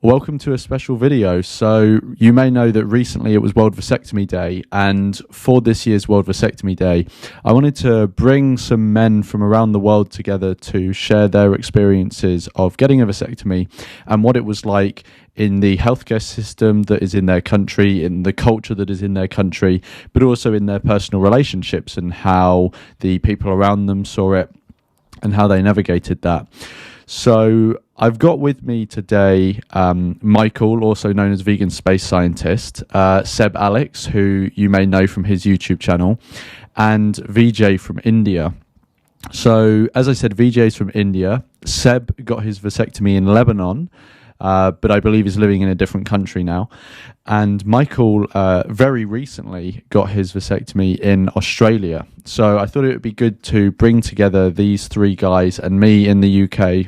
Welcome to a special video. So you may know that recently it was World Vasectomy Day, and for this year's World Vasectomy Day, I wanted to bring some men from around the world together to share their experiences of getting a vasectomy and what it was like in the healthcare system that is in their country, in the culture that is in their country, but also in their personal relationships and how the people around them saw it and how they navigated that. So I've got with me today Michael, also known as Vegan Space Scientist, Seb Alex, who you may know from his YouTube channel, and Vijay from India. So as I said, Vijay is from India. Seb got his vasectomy in Lebanon, but I believe he's living in a different country now. And Michael very recently got his vasectomy in Australia. So I thought it would be good to bring together these three guys and me in the UK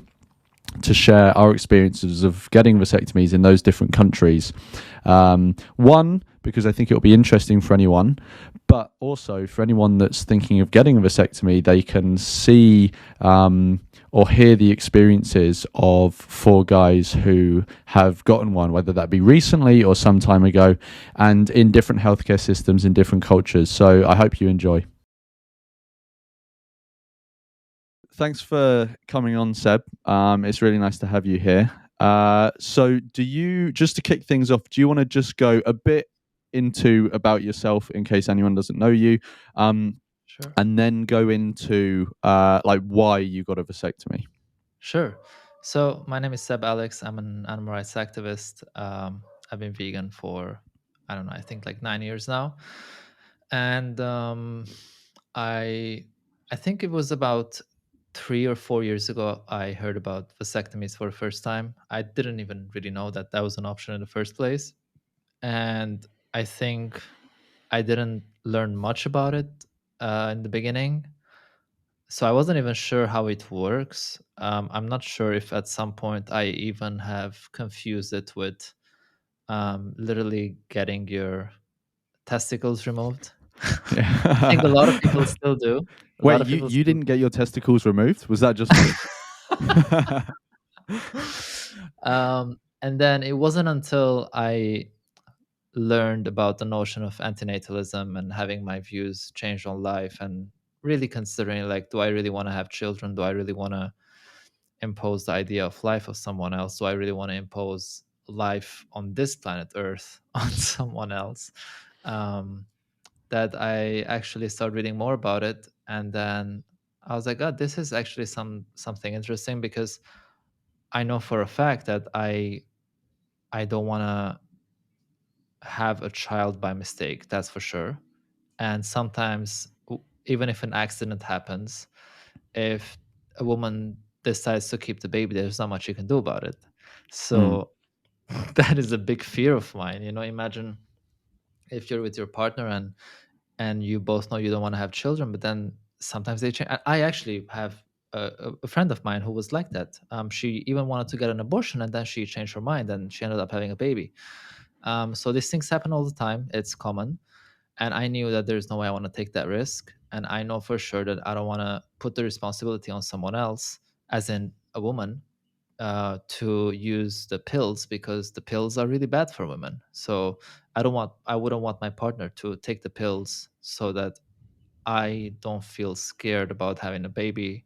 to share our experiences of getting vasectomies in those different countries. One, because I think it'll be interesting for anyone, but also for anyone that's thinking of getting a vasectomy, they can see or hear the experiences of four guys who have gotten one, whether that be recently or some time ago, and in different healthcare systems in different cultures. So I hope you enjoy. Thanks for coming on, Seb. It's really nice to have you here. So do you, just to kick things off, do you want to just go a bit into about yourself in case anyone doesn't know you, Sure. and then go into like why you got a vasectomy? Sure. So my name is Seb Alex. I'm an animal rights activist. I've been vegan for, I don't know, I think like 9 years now. And I think it was about 3 or 4 years ago I heard about vasectomies for the first time. I didn't even really know that that was an option in the first place. And I think I didn't learn much about it in the beginning. So I wasn't even sure how it works. I'm not sure if at some point I even have confused it with literally getting your testicles removed. I think a lot of people still do. A lot Wait, of people you still didn't get your testicles removed? Was that just me? And then it wasn't until I learned about the notion of antinatalism and having my views changed on life and really considering, like, do I really want to have children? Do I really want to impose the idea of life of someone else? Do I really want to impose life on this planet Earth on someone else? That I actually started reading more about it, and then I was like, "God, this is actually something interesting," because I know for a fact that I don't want to have a child by mistake. That's for sure. And sometimes, even if an accident happens, if a woman decides to keep the baby, there's not much you can do about it. Mm, So that is a big fear of mine. Imagine if you're with your partner and you both know you don't want to have children, but then sometimes they change. I actually have a friend of mine who was like that. She even wanted to get an abortion, and then she changed her mind, and she ended up having a baby. So these things happen all the time. It's common. And I knew that there's no way I want to take that risk. And I know for sure that I don't want to put the responsibility on someone else, as in a woman, to use the pills, because the pills are really bad for women. So I wouldn't want my partner to take the pills so that I don't feel scared about having a baby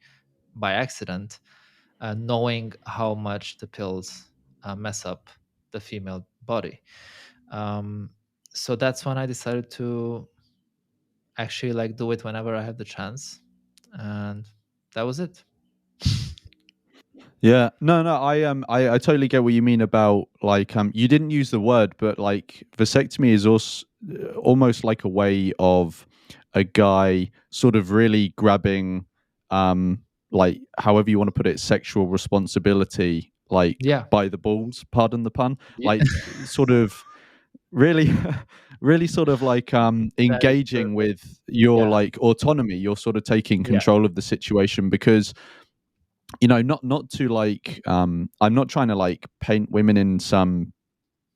by accident, knowing how much the pills mess up the female body. Um, so that's when I decided to actually like do it whenever I have the chance, and that was it. yeah, no, I totally get what you mean about like you didn't use the word, but like vasectomy is also almost like a way of a guy sort of really grabbing like however you want to put it, sexual responsibility, like Yeah, by the balls, pardon the pun, yeah, like sort of really really sort of like that is engaging perfect. with your Yeah, like autonomy. You're sort of taking yeah, control of the situation because not to like I'm not trying to like paint women in some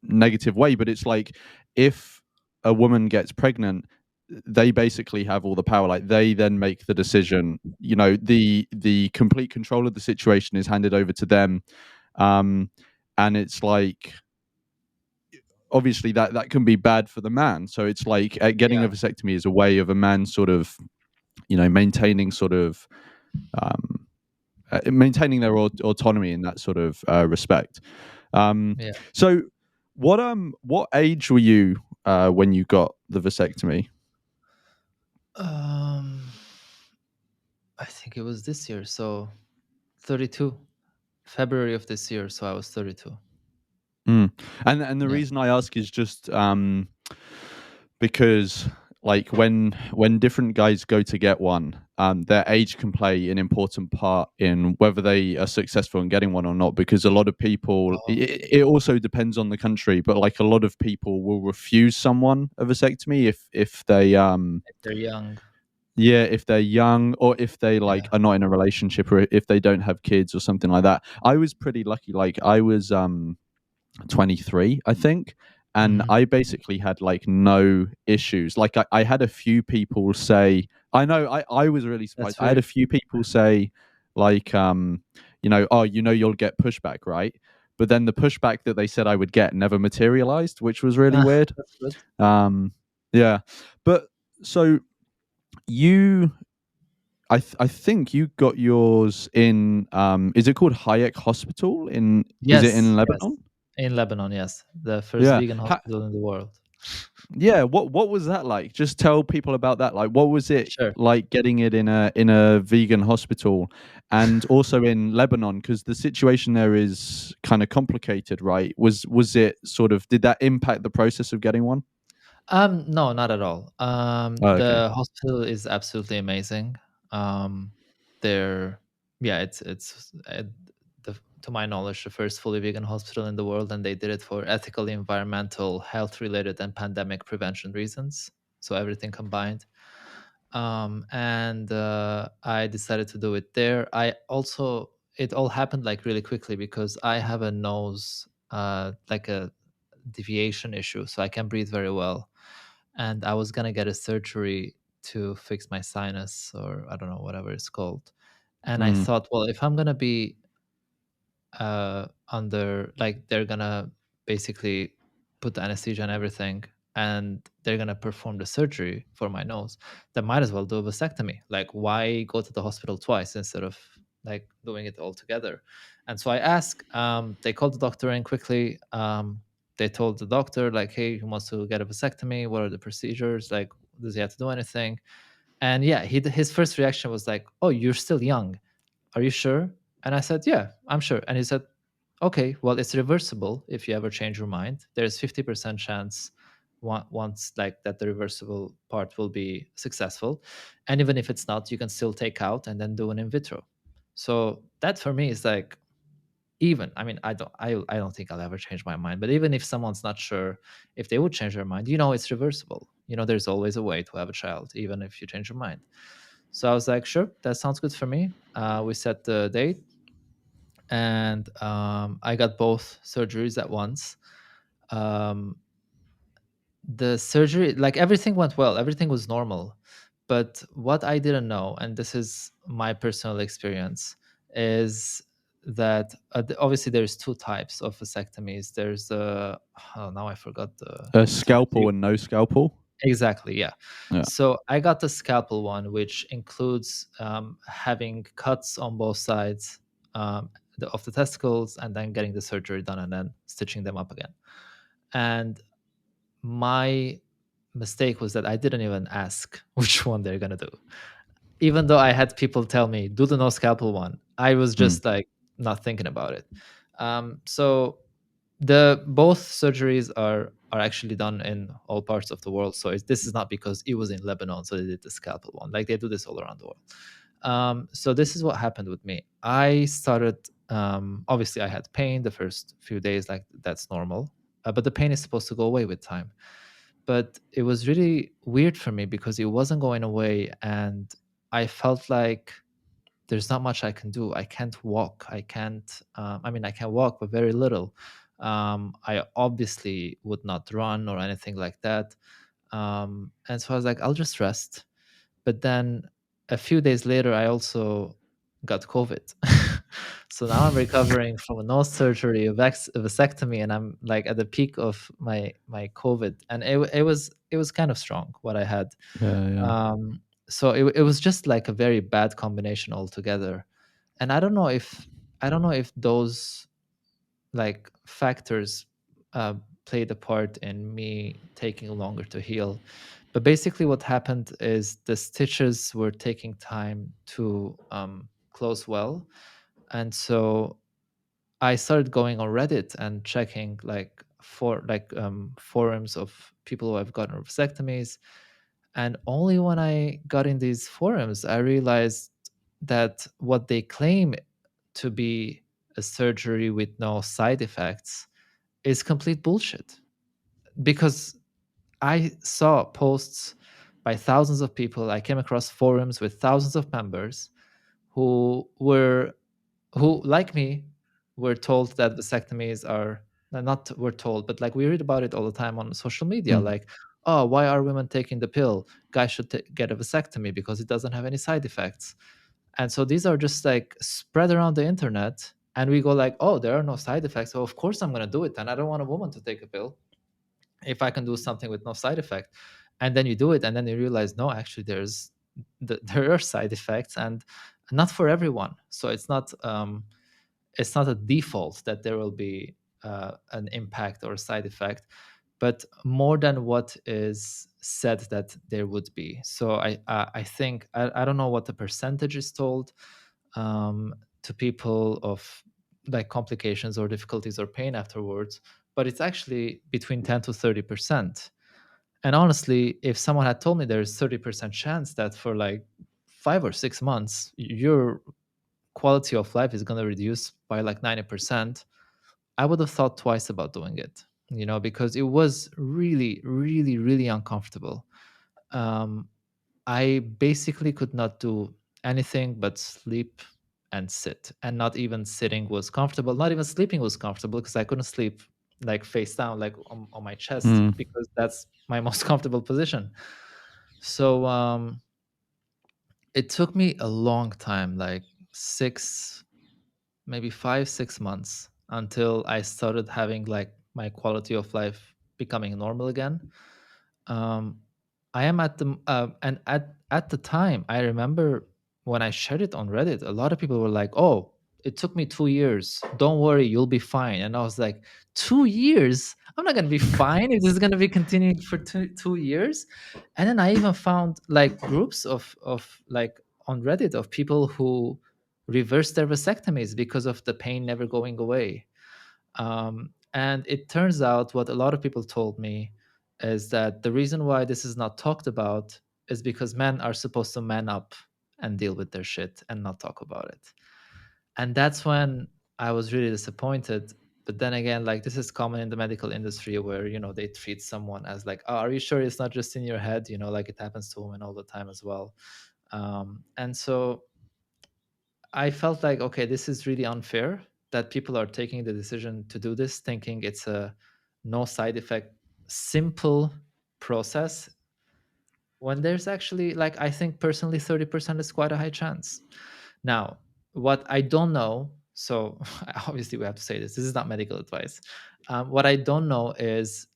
negative way, but it's like if a woman gets pregnant, they basically have all the power. Like they then make the decision. The complete control of the situation is handed over to them. um and it's like obviously that can be bad for the man. So it's like getting Yeah. a vasectomy is a way of a man sort of maintaining sort of um, maintaining their autonomy in that sort of respect. Um, Yeah. so what age were you when you got the vasectomy? Um, I think it was this year, so 32. February of this year, so I was 32. Mm. And the Yeah. reason I ask is just because like when different guys go to get one, their age can play an important part in whether they are successful in getting one or not. Because a lot of people, Oh, it also depends on the country, but like a lot of people will refuse someone a vasectomy if they if they're young. yeah, if they're young or if they like Yeah. are not in a relationship or if they don't have kids or something like that. I was pretty lucky. Like I was 23, I think. And Mhm. I basically had like no issues. Like I had a few people say, I was really That's surprised. I had very a few people say, like, oh, you'll get pushback, right? But then the pushback that they said I would get never materialized, which was really weird. that's good. Um, yeah. But so you, I think you got yours in, is it called Hayek Hospital is it in Yes, yes. Lebanon? In Lebanon, yes. The first Yeah. vegan hospital in the world. Yeah, what was that like? Just tell people about that. Like, what was it Sure. like getting it in a vegan hospital, and also in Lebanon? Because the situation there is kind of complicated, right? Was it sort of did that impact the process of getting one? No, not at all. Oh, okay. The hospital is absolutely amazing. Um, they're yeah, it's the to my knowledge the first fully vegan hospital in the world, and they did it for ethical, environmental, health related, and pandemic prevention reasons. So everything combined. And I decided to do it there. I also it all happened like really quickly because I have a nose like a deviation issue, so I can breathe very well. And I was gonna get a surgery to fix my sinus, or I don't know, whatever it's called. And I Mm, thought, well, if I'm gonna be under, like, they're gonna basically put the anesthesia and everything, and they're gonna perform the surgery for my nose, then might as well do a vasectomy. Like, why go to the hospital twice instead of like doing it all together? And so I asked, they called the doctor in quickly. They told the doctor, like, hey, he wants to get a vasectomy. What are the procedures? Like, does he have to do anything? And yeah, his first reaction was like, oh, you're still young, are you sure? And I said, yeah, I'm sure. And he said, okay, well, it's reversible if you ever change your mind. There's 50% chance once like that the reversible part will be successful. And even if it's not, you can still take out and then do an in vitro. So that for me is like, even, I mean, I don't think I'll ever change my mind, but even if someone's not sure, if they would change their mind, it's reversible. There's always a way to have a child even if you change your mind. So I was like, sure, that sounds good for me. We set the date, and I got both surgeries at once. Um, the surgery, like, everything went well, everything was normal. But what I didn't know, and this is my personal experience, is that obviously there's two types of vasectomies. There's oh, now I forgot a the types. scalpel and no scalpel. Exactly, yeah. Yeah. So I got the scalpel one, which includes having cuts on both sides of the testicles, and then getting the surgery done, and then stitching them up again. And my mistake was that I didn't even ask which one they're gonna do. Even though I had people tell me, do the no scalpel one, I was Mm, just like not thinking about it. So the both surgeries are actually done in all parts of the world. So this is not because it was in Lebanon, so they did the scalpel one. Like, they do this all around the world. So this is what happened with me. I started. Obviously, I had pain the first few days, like that's normal. But the pain is supposed to go away with time. But it was really weird for me because it wasn't going away, and I felt like there's not much I can do. I can't walk. I can't. I mean, I can walk, but very little. I obviously would not run or anything like that. And so I was like, I'll just rest. But then a few days later, I also got COVID. So now I'm recovering from a nose surgery, a vasectomy, and I'm like at the peak of my COVID, and it was kind of strong what I had. Yeah, yeah. Um, so it was just like a very bad combination altogether, and I don't know if those like factors played a part in me taking longer to heal. But basically, what happened is the stitches were taking time to close well, and so I started going on Reddit and checking like forums of people who have gotten vasectomies, and only when I got in these forums, I realized that what they claim to be a surgery with no side effects is complete bullshit. Because I saw posts by thousands of people. I came across forums with thousands of members who were who, like me, were told that vasectomies are not were told, but like we read about it all the time on social media. Mm. Like, oh, why are women taking the pill? Guys should get a vasectomy because it doesn't have any side effects. And so these are just like spread around the internet, and we go like, oh, there are no side effects. So of course I'm gonna do it, and I don't want a woman to take a pill if I can do something with no side effect. And then you do it, and then you realize, no, actually, there are side effects, and not for everyone. So it's not a default that there will be an impact or a side effect, but more than what is said that there would be. So I think I don't know what the percentage is told to people of like complications or difficulties or pain afterwards, but it's actually between 10 to 30%. And honestly, if someone had told me there's 30% chance that for like 5 or 6 months your quality of life is going to reduce by like 90%, I would have thought twice about doing it, because it was really, really, really uncomfortable. Um, I basically could not do anything but sleep and sit, and not even sitting was comfortable. Not even sleeping was comfortable because I couldn't sleep like face down, like on my chest, Mm. because that's my most comfortable position. So it took me a long time, like maybe 5, 6 months, until I started having like my quality of life becoming normal again. um, I am at the and at the time, I remember when I shared it on Reddit, a lot of people were like, "Oh, it took me 2 years. Don't worry, you'll be fine." And I was like, 2 years? I'm not gonna be fine if this is gonna be continuing for 2 years. And then I even found like groups of like on Reddit of people who reversed their vasectomies because of the pain never going away. And it turns out what a lot of people told me is that the reason why this is not talked about is because men are supposed to man up and deal with their shit and not talk about it. And that's when I was really disappointed. But then again, like this is common in the medical industry where, they treat someone as like, oh, are you sure it's not just in your head? Like it happens to women all the time as well. And so I felt like, okay, this is really unfair that people are taking the decision to do this, thinking it's a no side effect, simple process, when there's actually, like, I think personally, 30% is quite a high chance. Now, what I don't know, so obviously we have to say this is not medical advice. What I don't know is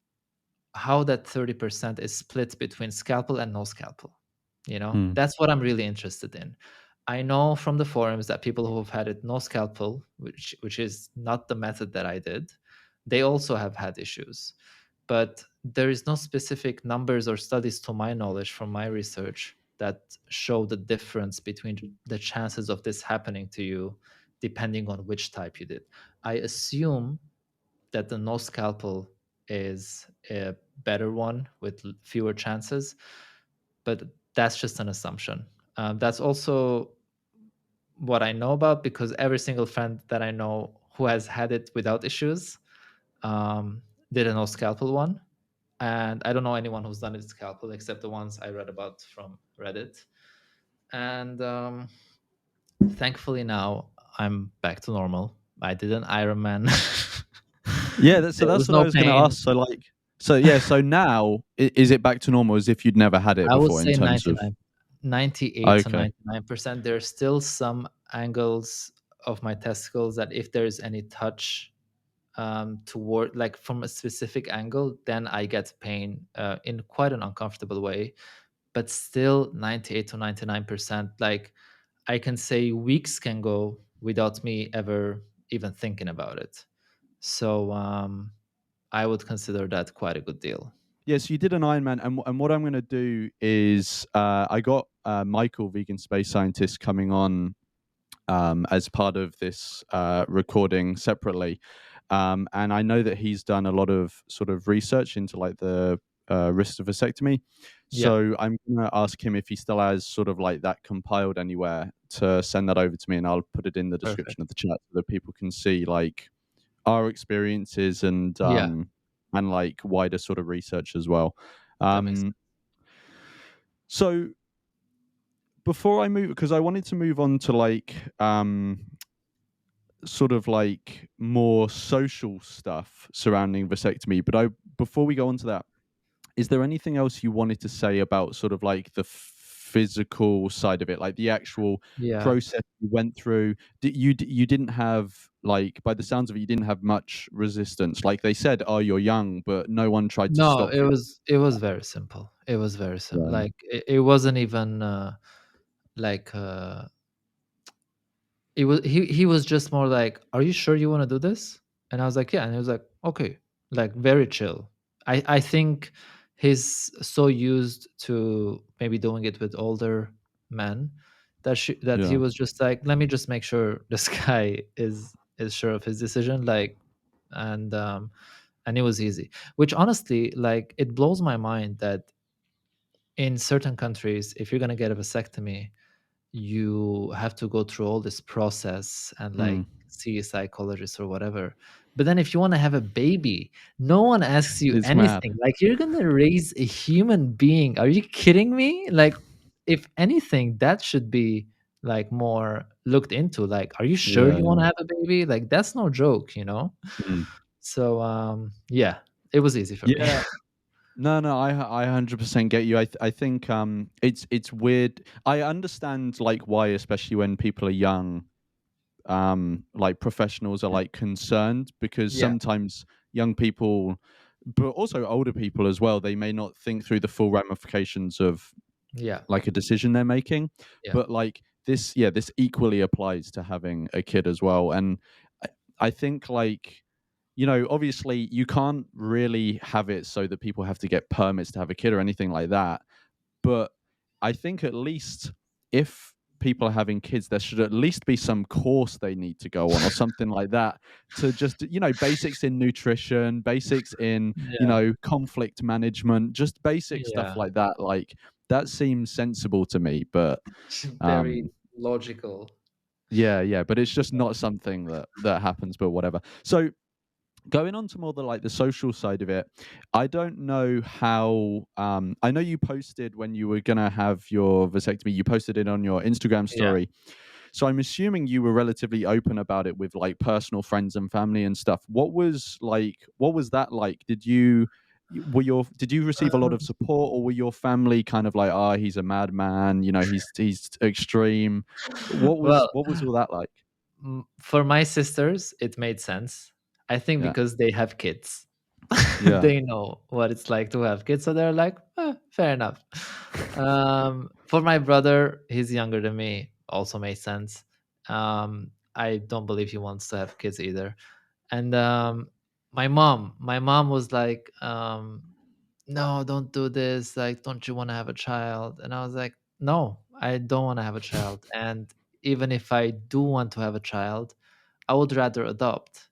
how that 30% is split between scalpel and no scalpel. Mm. That's what I'm really interested in. I know from the forums that people who have had it no scalpel, which is not the method that I did, they also have had issues. But there is no specific numbers or studies, to my knowledge, from my research, that show the difference between the chances of this happening to you depending on which type you did. I assume that the no scalpel is a better one with fewer chances, but that's just an assumption. That's also what I know about, because every single friend that I know who has had it without issues um, did a no scalpel one. And I don't know anyone who's done it scalpel except the ones I read about from Reddit. And thankfully now I'm back to normal. I did an Ironman. Yeah, so There that's was what I no was going to pain. ask. So now is it back to normal as if you'd never had it I would before in say terms of? 98 to Okay. 99%. There's still some angles of my testicles, that if there's any touch toward, like, from a specific angle, then I get pain in quite an uncomfortable way. But still, 98 to 99%, like, I can say weeks can go without me ever even thinking about it. So I would consider that quite a good deal. Yes, you did an Ironman, and what I'm going to do is I got Michael, vegan space scientist, coming on as part of this recording separately. And I know that he's done a lot of sort of research into like the risks of vasectomy. Yeah, So I'm going to ask him if he still has sort of like that compiled anywhere to send that over to me, and I'll put it in the perfect. description of the chat so that people can see like our experiences Yeah, and like wider sort of research as well. that makes Um, so before I move, because I wanted to move on to like sort of like more social stuff surrounding vasectomy. But I before we go on to that, is there anything else you wanted to say about sort of like the physical side of it, like the actual yeah. process you went through? You didn't have, like, by the sounds of it, you didn't have much resistance. Like they said, oh, you're young, but no one tried to No, stop you. it was very simple. It was very simple. Yeah, Like, it wasn't even like he was just more like, "Are you sure you want to do this?" And I was like, "Yeah." And he was like, "Okay." Like, very chill. I think he's so used to maybe doing it with older men that he yeah. was just like, "Let me just make sure this guy is sure of his decision." Like, and it was easy. Which, honestly, like, it blows my mind that in certain countries, if you're gonna get a vasectomy, you have to go through all this process and, Mm. like, see a psychologist or whatever. But then if you want to have a baby, no one asks you It's mad. anything. Like, you're going to raise a human being. Are you kidding me? Like, if anything, that should be like more looked into. Like, are you sure Yeah, you want yeah. to have a baby? Like, that's no joke, you know? Mm. So yeah, it was easy for me. Yeah. No, no, I 100% get you. I think it's weird. I understand like why, especially when people are young, like professionals are like concerned, because Yeah, sometimes young people, but also older people as well, they may not think through the full ramifications of yeah, like a decision they're making. yeah, But like this, yeah, this equally applies to having a kid as well. And I, I think like, you know, obviously you can't really have it so that people have to get permits to have a kid or anything like that. But I think at least if people are having kids, there should at least be some course they need to go on or something like that, to just, you know, basics in nutrition, basics in, you yeah, know, conflict management, just basic stuff yeah. like that. Like that seems sensible to me. But Very um logical. yeah, yeah, but it's just not something that happens, but whatever. So going on to more the like the social side of it, I don't know how. I know you posted when you were gonna have your vasectomy. You posted it on your Instagram Yeah. story, so I'm assuming you were relatively open about it with like personal friends and family and stuff. What was like? What was that like? Did you receive a lot of support, or were your family kind of like, ah, he's a madman, you know, he's extreme? Well, What was all that like? for my sisters, it made sense. I think Yeah, because they have kids. yeah, They know what it's like to have kids, so they're like, fair enough. For my brother, he's younger than me, also made sense. I don't believe he wants to have kids either. And my mom was like, no, don't do this. Like, don't you want to have a child? And I was like, no, I don't want to have a child. And even if I do want to have a child, I would rather adopt.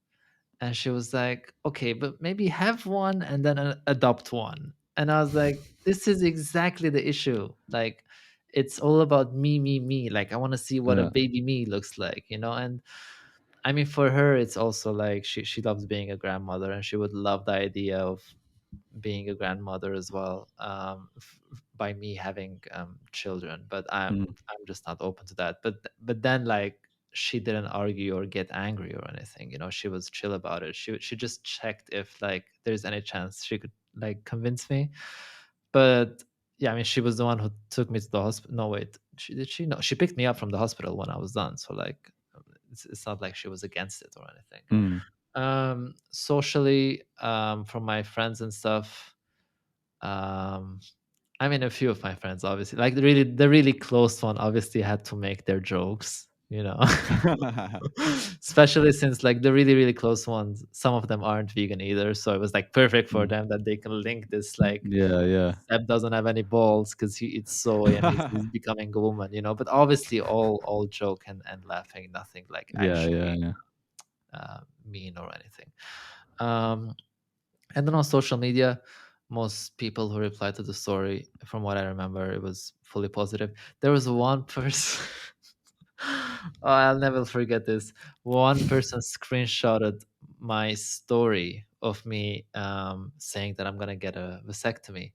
And she was like, okay, but maybe have one and then adopt one. And I was like, this is exactly the issue. Like, it's all about me, me, me. Like, I want to see what a yeah. baby me looks like, you know? And I mean, for her, it's also like she loves being a grandmother, and she would love the idea of being a grandmother as well, by me having children. But Mm, I'm just not open to that. But then, like, she didn't argue or get angry or anything. You know, she was chill about it. She just checked if, like, there's any chance she could, like, convince me. But yeah, I mean, she was the one who took me to the hospital. No, wait, she did she? No, she picked me up from the hospital when I was done. So, like, it's not like she was against it or anything. Mm. Socially, from my friends and stuff, um, I mean, a few of my friends, obviously, like the really close one, obviously had to make their jokes, you know. Especially since like the really really close ones, some of them aren't vegan either, so it was like perfect for Mm. them that they can link this like Yeah, yeah. Seb doesn't have any balls because he eats soy and he's becoming a woman, you know. But obviously, all joke and laughing, nothing like Yeah, yeah, actually yeah. mean or anything. Um, and then on social media, most people who replied to the story, from what I remember, it was fully positive. There was one person. Oh, I'll never forget this. One person screenshotted my story of me saying that I'm gonna get a vasectomy,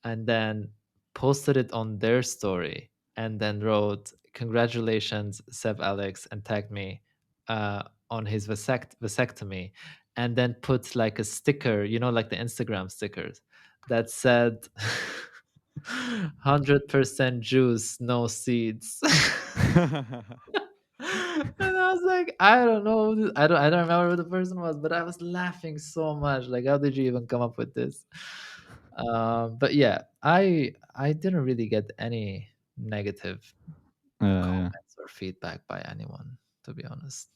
and then posted it on their story, and then wrote, "Congratulations, Seb Alex," and tagged me on his vasectomy, and then put like a sticker, you know, like the Instagram stickers, that said, "100% juice, no seeds." And I was like, I don't know, I don't remember who the person was, but I was laughing so much. Like, how did you even come up with this? But yeah, I didn't really get any negative Yeah, yeah. comments or feedback by anyone, to be honest.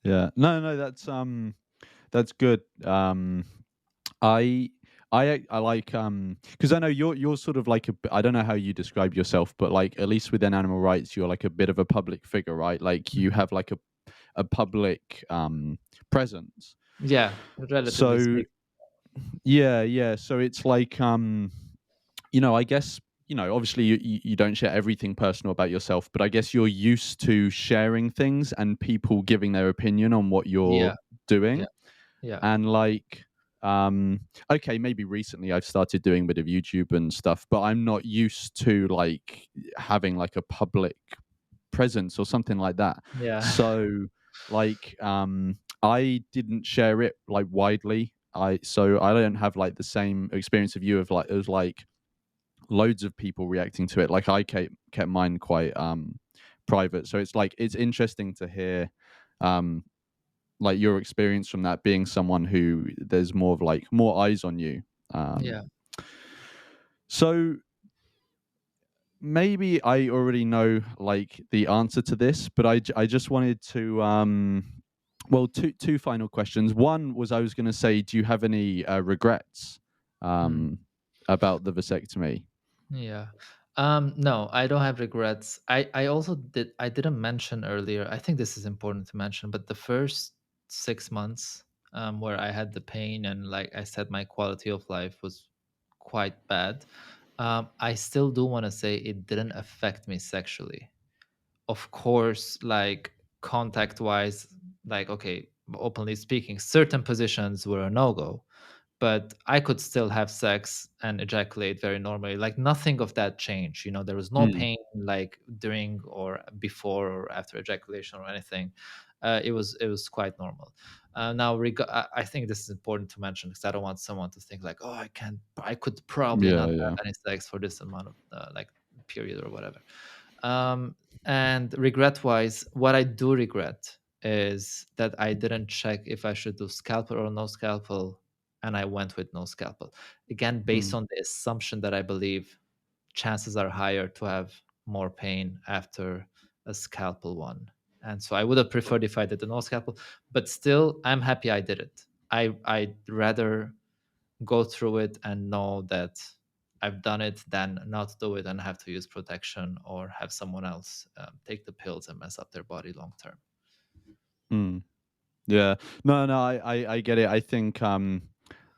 Yeah. No, no, that's good. I I like because I know you're sort of like I don't know how you describe yourself, but like at least within animal rights, you're like a bit of a public figure, right? Like you Mhm. have like a public presence. Yeah, relatively So speaking. yeah, yeah. So it's like you know, I guess, you know, obviously you don't share everything personal about yourself, but I guess you're used to sharing things and people giving their opinion on what you're Yeah, yeah, doing. yeah, And like, okay, maybe recently I've started doing a bit of YouTube and stuff, but I'm not used to like having like a public presence or something like that. yeah, So like I didn't share it like widely. I don't have like the same experience of you of like it was like loads of people reacting to it. Like I kept mine quite private. So it's like it's interesting to hear um like your experience from that being someone who there's more of like more eyes on you. Um yeah. so maybe I already know like the answer to this, but I just wanted to well two final questions. One was I was going to say, do you have any regrets Mm. um about the vasectomy? Yeah. No, I don't have regrets. I also I didn't mention earlier. I think this is important to mention, but the first 6 months, where I had the pain and like I said, my quality of life was quite bad. I still do want to say it didn't affect me sexually. Of course, like contact wise, like okay, openly speaking, certain positions were a no go, but I could still have sex and ejaculate very normally. Like nothing of that changed. You know, there was no Mm. pain like during or before or after ejaculation or anything. It was quite normal. Now, I think this is important to mention because I don't want someone to think like, oh, I could probably Yeah, not have yeah. any sex for this amount of like period or whatever. Um, and regret wise, what I do regret is that I didn't check if I should do scalpel or no scalpel, and I went with no scalpel. Again, based Mm. on the assumption that I believe chances are higher to have more pain after a scalpel one. And so I would have preferred if I did a no scalpel, but still, I'm happy I did it. I'd rather go through it and know that I've done it than not do it and have to use protection or have someone else take the pills and mess up their body long term. Mm. Yeah. No, no, I get it. I think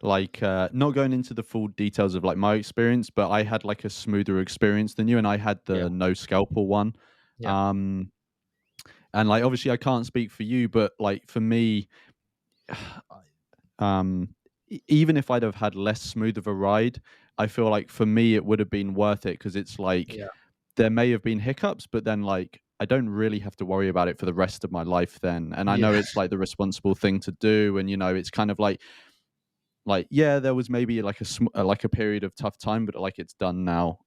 like not going into the full details of like my experience, but I had like a smoother experience than you and I had Yeah, the no scalpel one. yeah, Um and like obviously I can't speak for you, but like for me even if I'd have had less smooth of a ride, I feel like for me it would have been worth it because it's like yeah, there may have been hiccups, but then like I don't really have to worry about it for the rest of my life then. And I know yeah, it's like the responsible thing to do, and you know it's kind of like yeah, there was maybe like like a period of tough time, but like it's done now.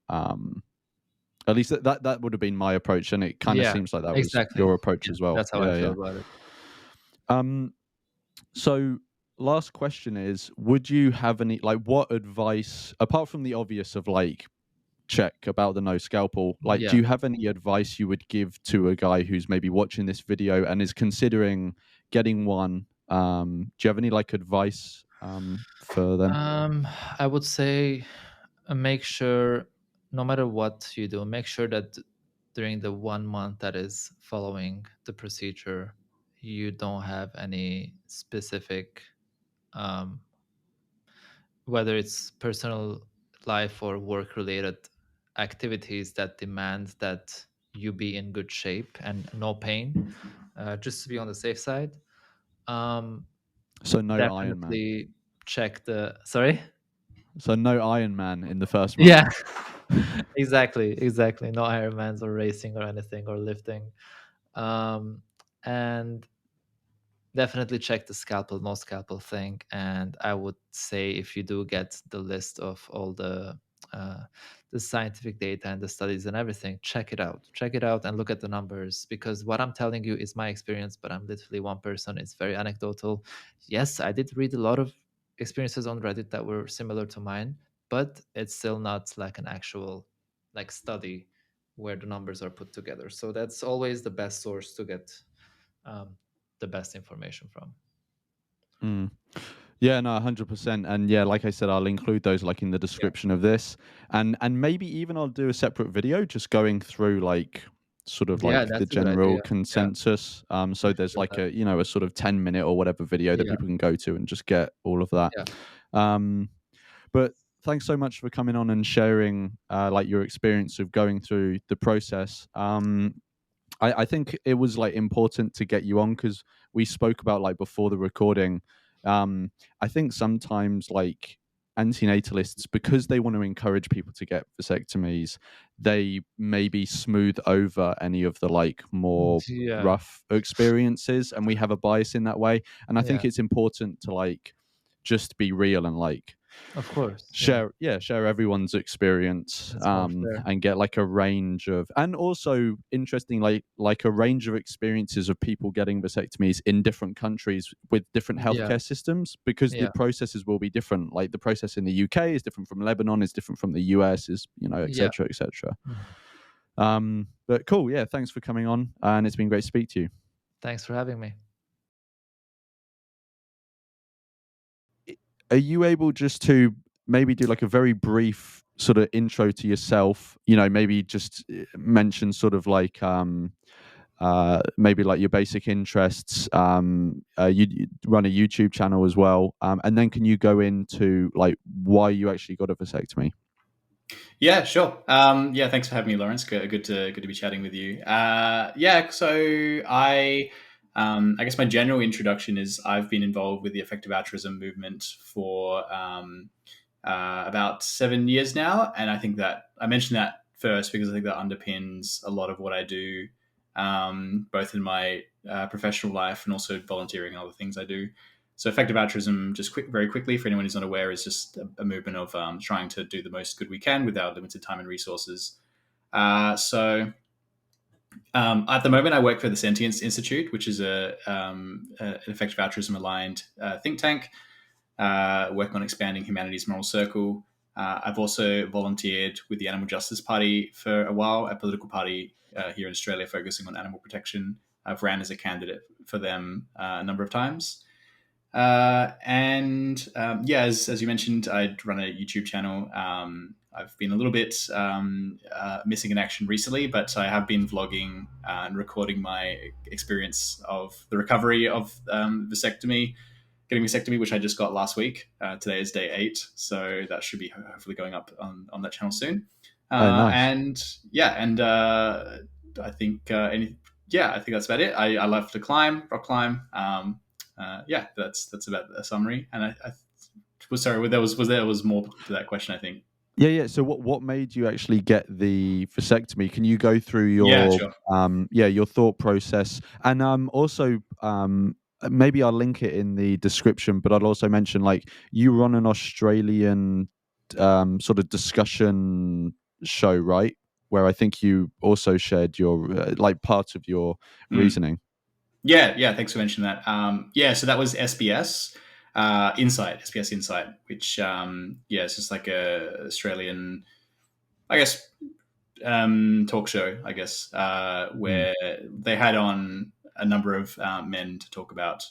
At least that would have been my approach, and it kind of Yeah, seems like that was exactly. your approach Yeah, as well. that's how I Yeah, feel yeah. about it. Um, so last question is, would you have any, like, what advice, apart from the obvious of like check about the no scalpel, like, do Yeah. you have any advice you would give to a guy who's maybe watching this video and is considering getting one? Do you have any like advice for them? I would say make sure, no matter what you do, make sure that during the 1 month that is following the procedure, you don't have any specific, um, whether it's personal life or work related activities that demand that you be in good shape and no pain, just to be on the safe side. Um, So no Iron Man. Definitely check the, sorry. So no Iron Man in the first month. Yeah. Exactly. No Ironmans or racing or anything or lifting. And definitely check the scalpel, no scalpel thing. And I would say if you do get the list of all uh, the scientific data and the studies and everything, check it out. Check it out and look at the numbers, because what I'm telling you is my experience, but I'm literally one person. It's very anecdotal. Yes, I did read a lot of experiences on Reddit that were similar to mine, but it's still not like an actual like study where the numbers are put together. So that's always the best source to get um, the best information from. Mm. Yeah, no, 100%. And yeah, like I said, I'll include those like in the Yeah. description of this, and maybe even I'll do a separate video just going through like sort of Yeah, like the that's a good general idea. Yeah, consensus. So we should there's do like that. a, you know, a sort of 10-minute or whatever video that Yeah, people can go to and just get all of that. yeah, Um, but thanks so much for coming on and sharing like your experience of going through the process. I think it was like important to get you on because we spoke about like before the recording. I think sometimes like antinatalists, because they want to encourage people to get vasectomies, they maybe smooth over any of the like more yeah, rough experiences, and we have a bias in that way. And I think yeah. it's important to like just be real and like Of course. Yeah, share everyone's experience, that's more fair. and get like a range of, and also interesting like a range of experiences of people getting vasectomies in different countries with different Yeah, healthcare systems, because the yeah, processes will be different. Like the process in the UK is different from Lebanon, is different from the US, is, you know, yeah. etc etc. Mhm. But cool, yeah, thanks for coming on, and it's been great to speak to you. Thanks for having me. Are you able just to maybe do like a very brief sort of intro to yourself, you know, maybe just mention sort of like maybe like your basic interests, you run a YouTube channel as well, and then can you go into like why you actually got a vasectomy? Yeah, sure. Yeah, thanks for having me, Lawrence. Good to be chatting with you. Yeah, so I guess my general introduction is I've been involved with the effective altruism movement for about 7 years now, and I think that I mentioned that first because I think that underpins a lot of what I do, both in my professional life and also volunteering and other things I do. So effective altruism, just very quickly, for anyone who's not aware, is just a movement of trying to do the most good we can with our limited time and resources. At the moment, I work for the Sentience Institute, which is an effective altruism aligned think tank, working on expanding humanity's moral circle. I've also volunteered with the Animal Justice Party for a while, a political party here in Australia focusing on animal protection. I've ran as a candidate for them a number of times. Yeah, as you mentioned, I run a YouTube channel. I've been a little bit missing in action recently, but I have been vlogging and recording my experience of the recovery of getting vasectomy, which I just got last week. Today is day 8, so that should be hopefully going up on that channel soon. Oh, nice. And yeah, and I think I think that's about it. I love to climb, rock climb. Yeah, that's about a summary. And I was sorry, there was more to that question, I think. Yeah. So what made you actually get the vasectomy? Can you go through Yeah, your sure. your thought process, and also maybe I'll link it in the description, but I'll also mention like you were on an Australian sort of discussion show, right? where I think you also shared your like part of your reasoning. Yeah. Thanks for mentioning that. So that was SBS SBS Insight, which it's just like a Australian, I guess, talk show, I guess, where they had on a number of men to talk about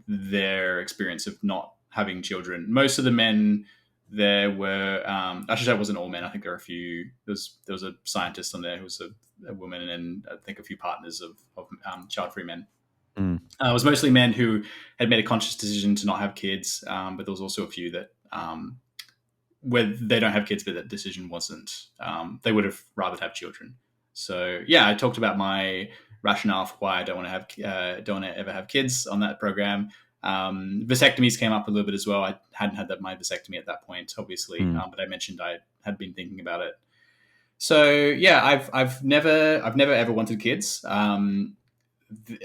their experience of not having children. Most of the men there were, actually, that wasn't all men. I think there were a few. There was a scientist on there who was a woman, and I think a few partners of child-free men. It was mostly men who had made a conscious decision to not have kids, but there was also a few that where they don't have kids, but that decision wasn't. They would have rather have children. So yeah, I talked about my rationale for why I don't want to ever have kids on that program. Vasectomies came up a little bit as well. I hadn't had my vasectomy at that point, obviously, but I mentioned I had been thinking about it. So yeah, I've never ever wanted kids.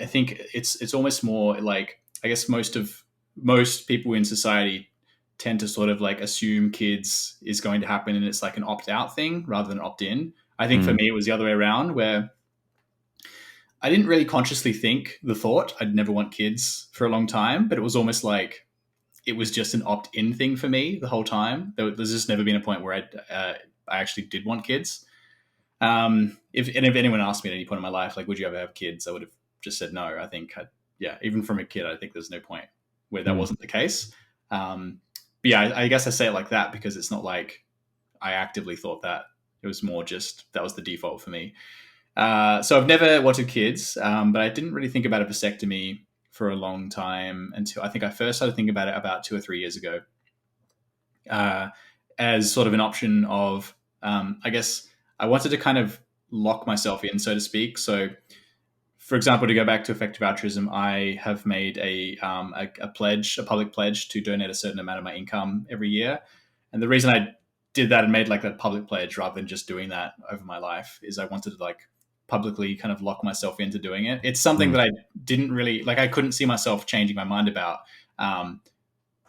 I think it's almost more like, I guess most people in society tend to sort of like assume kids is going to happen, and it's like an opt-out thing rather than opt-in. I think for me it was the other way around, where I didn't really consciously think the thought I'd never want kids for a long time, but it was almost like it was just an opt-in thing for me the whole time. There's just never been a point where I actually did want kids. If anyone asked me at any point in my life, like, would you ever have kids, I would have just said no. I think, even from a kid, I think there's no point where that wasn't the case. But yeah, I guess I say it like that because it's not like I actively thought that. It was more just that was the default for me. So I've never wanted kids, but I didn't really think about a vasectomy for a long time until I think I first started thinking about it about 2 or 3 years ago, as sort of an option of, I guess I wanted to kind of lock myself in, so to speak. So, for example, to go back to effective altruism, I have made a public pledge to donate a certain amount of my income every year. And the reason I did that and made like that public pledge rather than just doing that over my life is I wanted to like publicly kind of lock myself into doing it. It's something that I didn't really like. I couldn't see myself changing my mind about.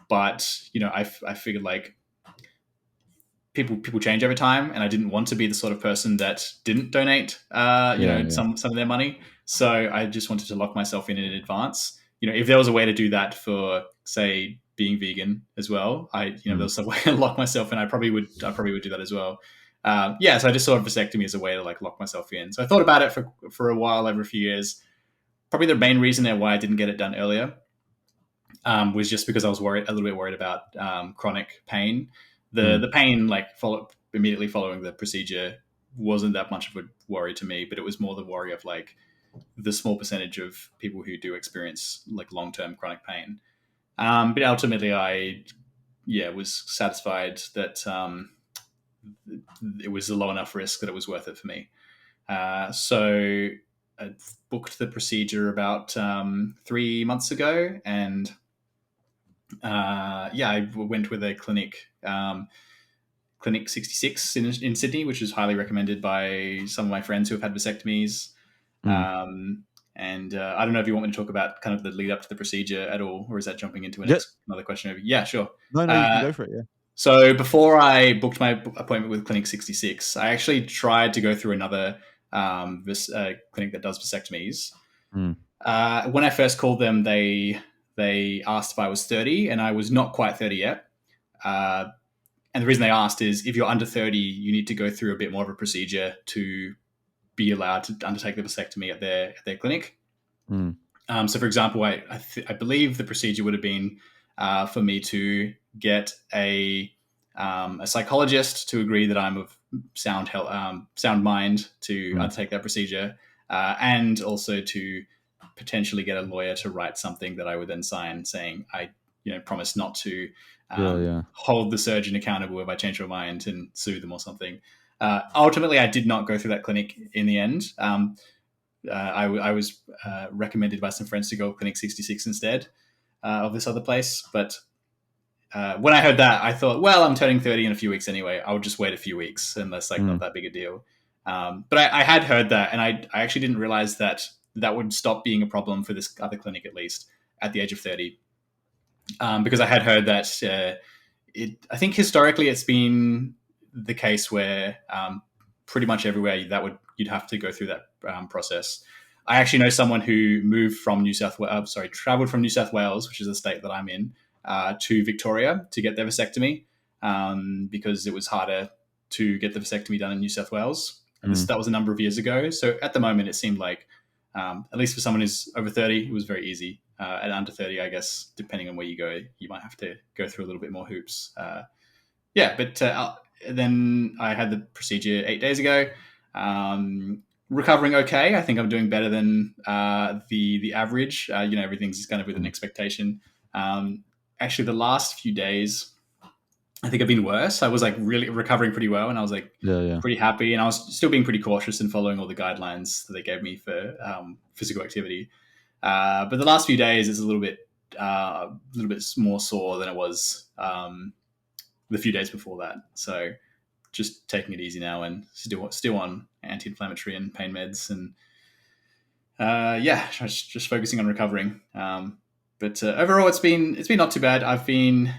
But I figured like people change over time, and I didn't want to be the sort of person that didn't donate, some of their money. So I just wanted to lock myself in advance. If there was a way to do that for, say, being vegan as well, there was some way to lock myself in. I probably would do that as well. So I just saw vasectomy as a way to like lock myself in. So I thought about it for a while, over a few years. Probably the main reason why I didn't get it done earlier was just because I was a little bit worried about chronic pain. The pain immediately following the procedure wasn't that much of a worry to me, but it was more the worry of like the small percentage of people who do experience like long-term chronic pain. But ultimately I was satisfied that it was a low enough risk that it was worth it for me. So I booked the procedure about 3 months ago, and I went with a clinic, Clinic 66 in Sydney, which is highly recommended by some of my friends who have had vasectomies. And I don't know if you want me to talk about kind of the lead up to the procedure at all, or is that jumping into another question? Yeah, sure. No, you can go for it. Yeah. So before I booked my appointment with Clinic 66, I actually tried to go through another clinic that does vasectomies. When I first called them, they asked if I was 30, and I was not quite 30 yet. And the reason they asked is if you're under 30, you need to go through a bit more of a procedure to be allowed to undertake the vasectomy at their clinic. So, for example, I believe the procedure would have been for me to get a psychologist to agree that I'm of sound mind to undertake that procedure, and also to potentially get a lawyer to write something that I would then sign saying I promise not to hold the surgeon accountable if I change my mind and sue them or something. Ultimately, I did not go through that clinic in the end. I was recommended by some friends to go Clinic 66 instead of this other place. But when I heard that, I thought, well, I'm turning 30 in a few weeks anyway. I'll just wait a few weeks, and that's like not that big a deal. But I had heard that, and I actually didn't realize that would stop being a problem for this other clinic, at least at the age of 30. Because I had heard that I think historically it's been the case where pretty much everywhere you'd have to go through that process. I actually know someone who moved from traveled from New South Wales, which is the state that I'm in, to Victoria to get their vasectomy, because it was harder to get the vasectomy done in New South Wales. That was a number of years ago. So at the moment, it seemed like, at least for someone who's over 30, it was very easy. At under 30, I guess, depending on where you go, you might have to go through a little bit more hoops. Then I had the procedure 8 days ago. Recovering okay. I think I'm doing better than the average. Everything's kind of within expectation. Actually, the last few days, I think I've been worse. I was like really recovering pretty well, and I was like pretty happy, and I was still being pretty cautious and following all the guidelines that they gave me for physical activity. But the last few days is a little bit more sore than it was the few days before that. So just taking it easy now, and still on anti-inflammatory and pain meds, and just focusing on recovering. But overall, it's been not too bad. I've been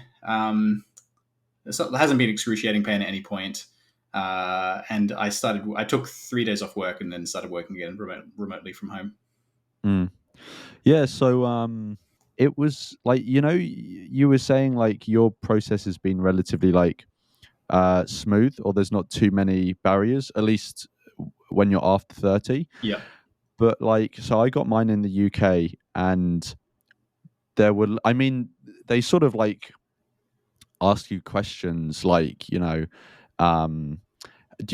there hasn't been excruciating pain at any point. And I took 3 days off work and then started working again remotely from home. Yeah, so it was like, you were saying like your process has been relatively like smooth, or there's not too many barriers, at least when you're after 30. Yeah. But like, so I got mine in the UK, and they sort of like ask you questions like, do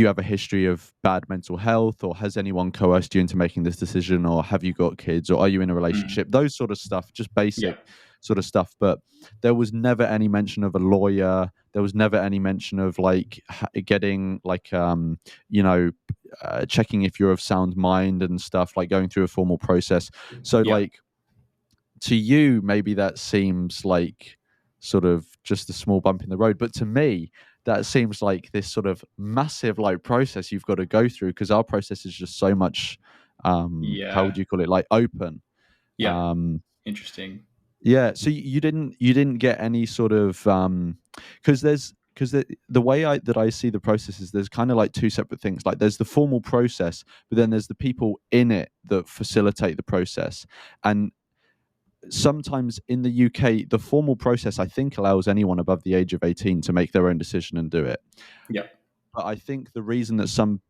you have a history of bad mental health, or has anyone coerced you into making this decision, or have you got kids, or are you in a relationship? Those sort of stuff, just basic sort of stuff. But there was never any mention of a lawyer. There was never any mention of like getting like checking if you're of sound mind and stuff, like going through a formal process. So like, to you, maybe that seems like sort of just a small bump in the road, but to me, that seems like this sort of massive like process you've got to go through, because our process is just so much how would you call it, like open. Interesting. So you didn't get any sort of because the way that I see the process is there's kind of like two separate things. Like there's the formal process, but then there's the people in it that facilitate the process. And sometimes in the UK, the formal process, I think, allows anyone above the age of 18 to make their own decision and do it. Yeah. But I think the reason that some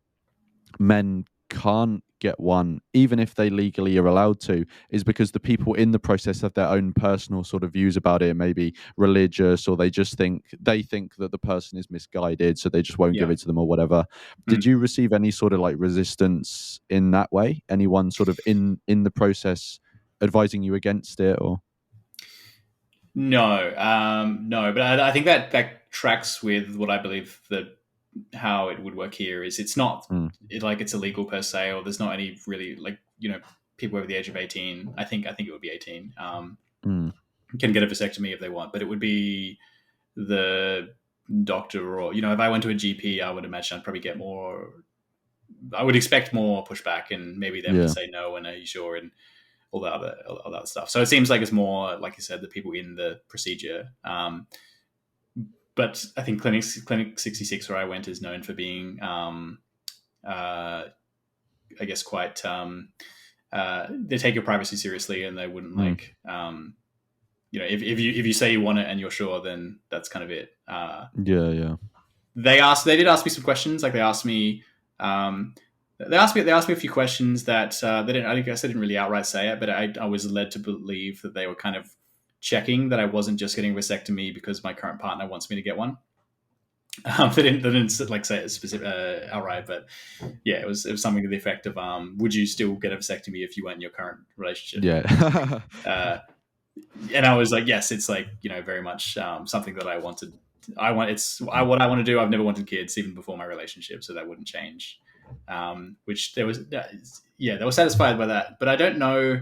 men can't get one, even if they legally are allowed to, is because the people in the process have their own personal sort of views about it, maybe religious, or they think that the person is misguided, so they just won't give it to them or whatever. Did you receive any sort of like resistance in that way? Anyone sort of in the process advising you against it, or? No, but I think that tracks with what I believe that how it would work here is it's not like it's illegal per se, or there's not any really like, people over the age of 18. I think it would be 18. Can get a vasectomy if they want, but it would be the doctor, or, if I went to a GP, I would imagine I'd probably get more. I would expect more pushback, and maybe they would say no, and are you sure, and all that stuff. So it seems like it's more, like you said, the people in the procedure. But I think Clinic 66, where I went, is known for being, I guess, quite. They take your privacy seriously, and they wouldn't like, if you say you want it and you're sure, then that's kind of it. They did ask me some questions. Like they asked me a few questions that they didn't. I guess they didn't really outright say it, but I was led to believe that they were kind of checking that I wasn't just getting a vasectomy because my current partner wants me to get one. They didn't like say it specific outright, but it was something to the effect of, would you still get a vasectomy if you weren't in your current relationship? And I was like, yes, it's like, very much something that I wanted. What I want to do. I've never wanted kids even before my relationship, so that wouldn't change. Which they were satisfied by that, but I don't know.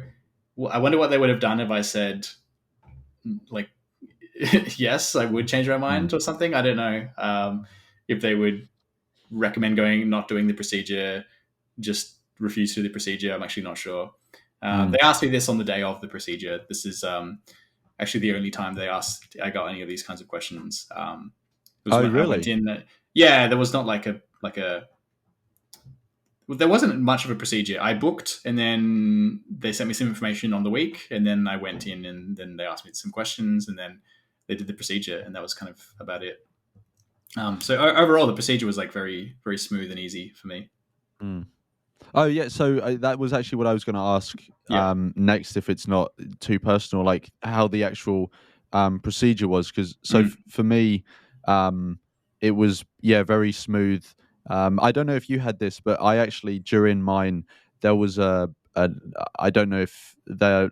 I wonder what they would have done if I said, like, yes, I would change my mind or something. I don't know if they would recommend not doing the procedure, just refuse to do the procedure. I'm actually not sure. They asked me this on the day of the procedure. This is actually the only time I got any of these kinds of questions. It was when really? I went in. There was not like a there wasn't much of a procedure. I booked, and then they sent me some information on the week, and then I went in, and then they asked me some questions, and then they did the procedure, and that was kind of about it. So overall, the procedure was like very, very smooth and easy for me. Mm. Oh yeah, so that was actually what I was going to ask Yeah. next, if it's not too personal, like how the actual procedure was, because Mm. for me, it was very smooth. I don't know if you had this, but I actually during mine there was a I don't know if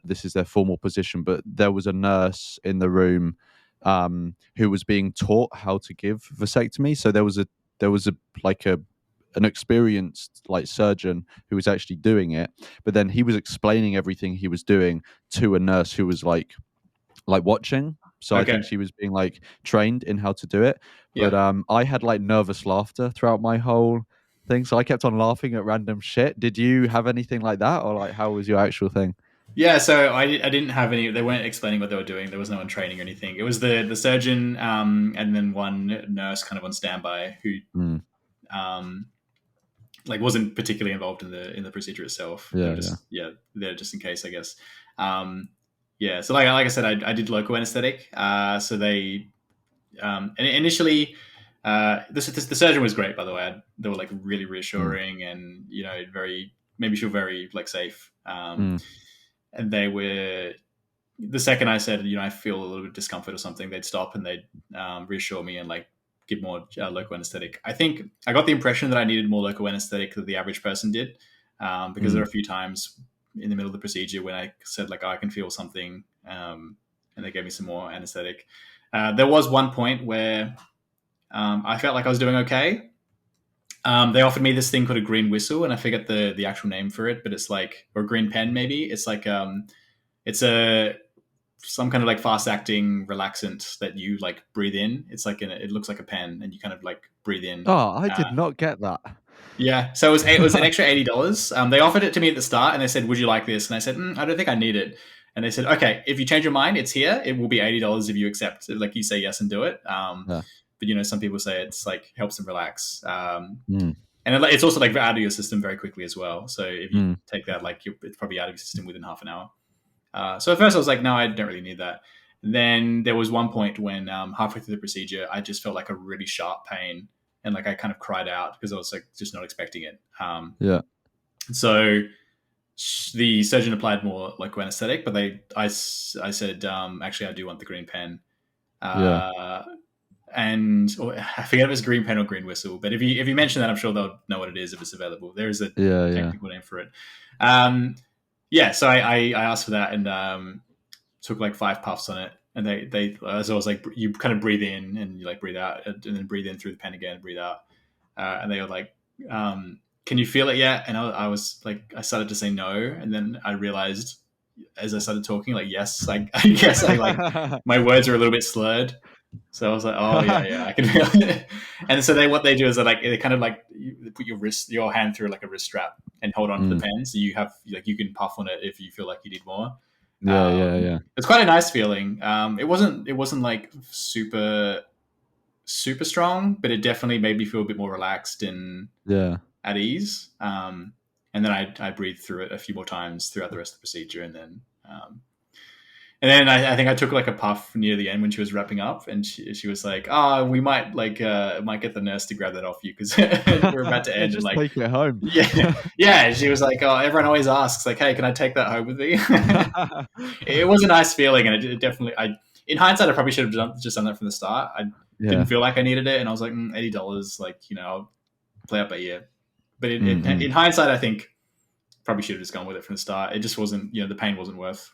this is their formal position, but there was a nurse in the room who was being taught how to give vasectomy. So there was a like a an experienced like surgeon who was actually doing it, but then he was explaining everything he was doing to a nurse who was like watching. So I Okay. think she was being like trained in how to do it. But Yeah. I had like nervous laughter throughout my whole thing, so I kept on laughing at random shit. Did you have anything like that, or like how was your actual thing? Yeah, so I didn't have any. They weren't explaining what they were doing. There was no one training or anything. It was the surgeon, and then one nurse kind of on standby who Mm, um, like wasn't particularly involved in the procedure itself. They were yeah, yeah. just there just in case, I guess. Um, yeah, so like I said, I did local anesthetic. So they and initially. The surgeon was great, by the way. They were like really Mm, reassuring, and very made me feel very like safe. mm, And they were the second I said, I feel a little bit of discomfort or something, they'd stop and they'd reassure me and like give more local anesthetic. I think I got the impression that I needed more local anesthetic than the average person did, because there mm, were a few times in the middle of the procedure when I said like, oh, I can feel something, and they gave me some more anesthetic. There was one point where I felt like I was doing okay. They offered me this thing called a green whistle, and I forget the actual name for it, but it's like, or a green pen maybe. It's like it's a some kind of like fast acting relaxant that you like breathe in. It's like it looks like a pen, and you kind of like breathe in. oh, I did not get that. Yeah, so it was an extra $80. They offered it to me at the start, and they said, "Would you like this?" And I said, "I don't think I need it." And they said, "Okay, if you change your mind, it's here. It will be $80 if you accept, like you say yes and do it." Yeah. But some people say it's like helps them relax, Mm, and it's also like out of your system very quickly as well. So if you mm, take that, like it's probably out of your system within half an hour. So at first I was like, no, I don't really need that. And then there was one point when halfway through the procedure, I just felt like a really sharp pain, and like I kind of cried out because I was like just not expecting it. yeah. So the surgeon applied more local anesthetic, but I said, actually, I do want the green pen. Yeah. Uh, or I forget if it's green pen or green whistle, but if you mention that, I'm sure they'll know what it is if it's available. There is a Yeah. Yeah. technical name for it. Yeah, so I asked for that, and took like 5 puffs on it, and they as I was like, you kind of breathe in and you like breathe out, and then breathe in through the pen again, breathe out, and they were like, can you feel it yet? And I was like, I started to say no, and then I realized as I started talking, like, yes, like I guess I like my words are a little bit slurred. So I was like, oh yeah, I can feel it. And so what they do is they kind of like you put your hand through like a wrist strap and hold on to the Mm, pen, so you have like you can puff on it if you feel like you need more. yeah. Yeah. Yeah. It's quite a nice feeling. It wasn't like super strong, but it definitely made me feel a bit more relaxed and Yeah. at ease. And then I breathed through it a few more times throughout the rest of the procedure, and then I think I took like a puff near the end when she was wrapping up, and she was like, "Oh, we might might get the nurse to grab that off you because we're about to Yeah. end." And Just like, take it home. yeah, yeah, she was like, "Oh, everyone always asks like, hey, can I take that home with me?" It was a nice feeling, and it definitely. In hindsight, I probably should have just done that from the start. I didn't Yeah. feel like I needed it, and I was like, $80, like I'll play up by ear. But Mm-mm. in hindsight, I think probably should have just gone with it from the start. It just wasn't, the pain wasn't worth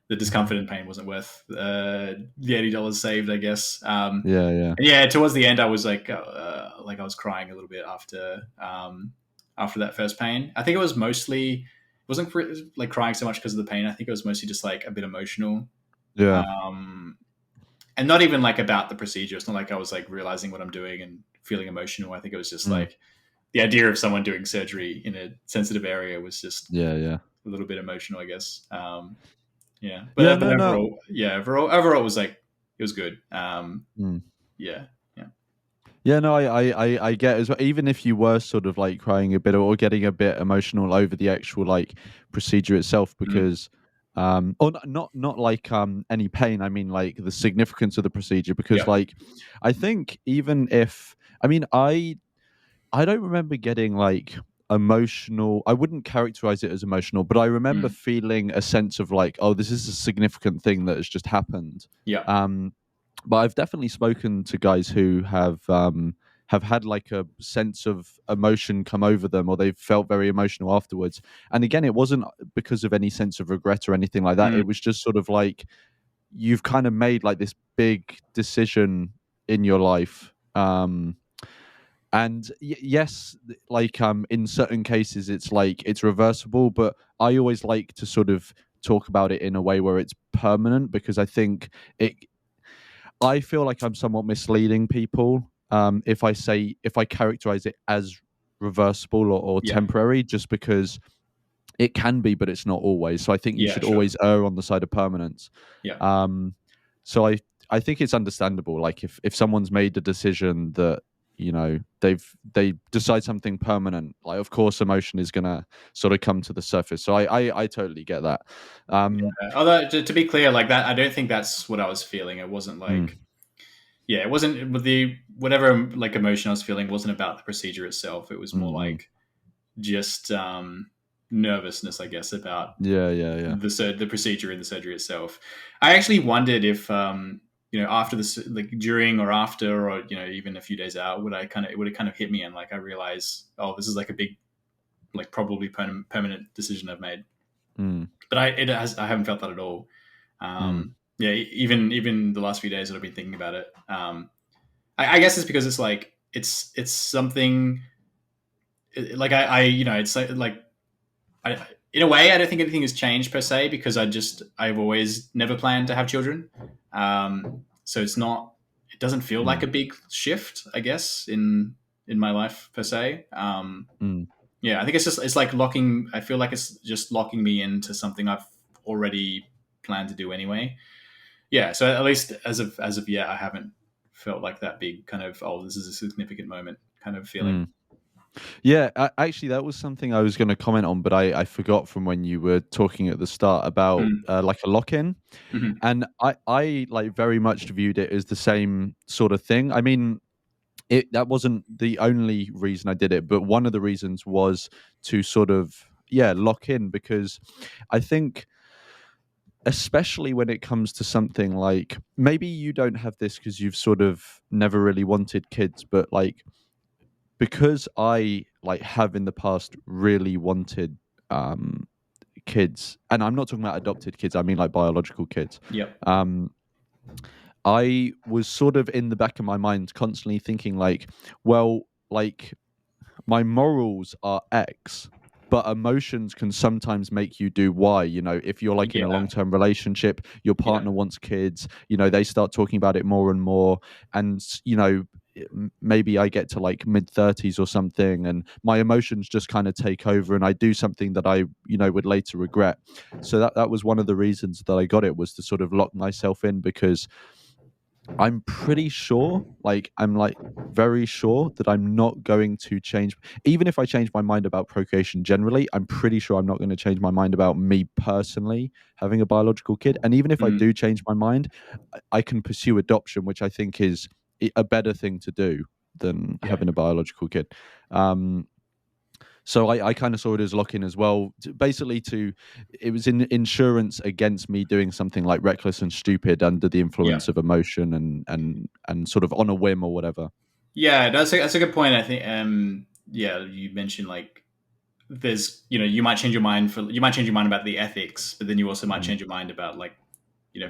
the discomfort and pain wasn't worth the $80 saved, I guess. Yeah. Yeah. And yeah, towards the end, I was like I was crying a little bit after that first pain. I think it was mostly it wasn't like crying so much because of the pain. I think it was mostly just like a bit emotional, Yeah. um, and not even like about the procedure. It's not like I was like realizing what I'm doing and feeling emotional. I think it was just Mm. like the idea of someone doing surgery in a sensitive area was just Yeah. Yeah. a little bit emotional, I guess. Yeah, Yeah. but No. No. overall, yeah, overall it was like it was good. Mm. Yeah, yeah, Yeah, no, I get as well. Even if you were sort of like crying a bit or getting a bit emotional over the actual like procedure itself, Mm. because or not like any pain. I mean like the significance of the procedure, because Yeah. like I think even if I mean I don't remember getting like emotional. I wouldn't characterize it as emotional, but I remember Mm. feeling a sense of like, oh, this is a significant thing that has just happened. Yeah. Um, but I've definitely spoken to guys who have had like a sense of emotion come over them, or they've felt very emotional afterwards. And again, it wasn't because of any sense of regret or anything like that. Mm. It was just sort of like you've kind of made like this big decision in your life. And yes, like in certain cases it's like it's reversible, but I always like to sort of talk about it in a way where it's permanent, because it I feel like I'm somewhat misleading people if I characterize it as reversible or Yeah. temporary, just because it can be, but it's not always. So I think you Yeah. should Sure. always err on the side of permanence. Yeah. Um, so I think it's understandable. Like if someone's made a decision that they decide something permanent, like of course emotion is gonna sort of come to the surface. So I totally get that. Um, Although to be clear, like that, I don't think that's what I was feeling. It wasn't mm, like, yeah, it wasn't with the whatever like emotion I was feeling wasn't about the procedure itself. It was mm, more mm. like just nervousness, I guess, about Yeah, yeah, yeah. the procedure and the surgery itself. I actually wondered if after this, like during or after, or even a few days out, would it kind of hit me and like I realize, oh, this is like a big, like probably permanent decision I've made. Mm, But I haven't felt that at all. mm, Yeah, even the last few days that I've been thinking about it. I guess it's because it's like it's something like it's like I in a way I don't think anything has changed per se, because I've always never planned to have children. So it doesn't feel like mm, a big shift, I guess, in my life per se. mm. Yeah, I think it's like locking. I feel like it's just locking me into something I've already planned to do anyway. Yeah, so at least as of yet, I haven't felt like that big kind of, oh, this is a significant moment kind of feeling. Mm. Yeah, actually, that was something I was going to comment on, but I forgot from when you were talking at the start about Mm. like a lock-in, Hmm. and I like very much viewed it as the same sort of thing. I mean, that wasn't the only reason I did it, but one of the reasons was to sort of lock in, because I think especially when it comes to something like, maybe you don't have this because you've sort of never really wanted kids, but like because I like have in the past really wanted um kids, and I'm not talking about adopted kids, I mean like biological kids. Yep. um I was sort of in the back of my mind constantly thinking like, well, like my morals are X, but emotions can sometimes make you do Y. If you're like in a Yeah. long-term relationship, your Yeah. partner wants kids, they start talking about it more and more. And, maybe I get to like mid 30s or something, and my emotions just kind of take over, and I do something that I, would later regret. So that was one of the reasons that I got it, was to sort of lock myself in, because I'm pretty sure, like, I'm like very sure that I'm not going to change. Even if I change my mind about procreation generally, I'm pretty sure I'm not going to change my mind about me personally having a biological kid. And even if I Mm. do change my mind, I can pursue adoption, which I think is a better thing to do than Yeah. having a biological kid. Um, so I kind of saw it as lock-in as well. Basically, it was in insurance against me doing something like reckless and stupid under the Yeah. influence of emotion and sort of on a whim or whatever. Yeah. That's a good point. I think. Yeah. You mentioned like there's you might change your mind about the ethics, but then you also might Mm, change your mind about like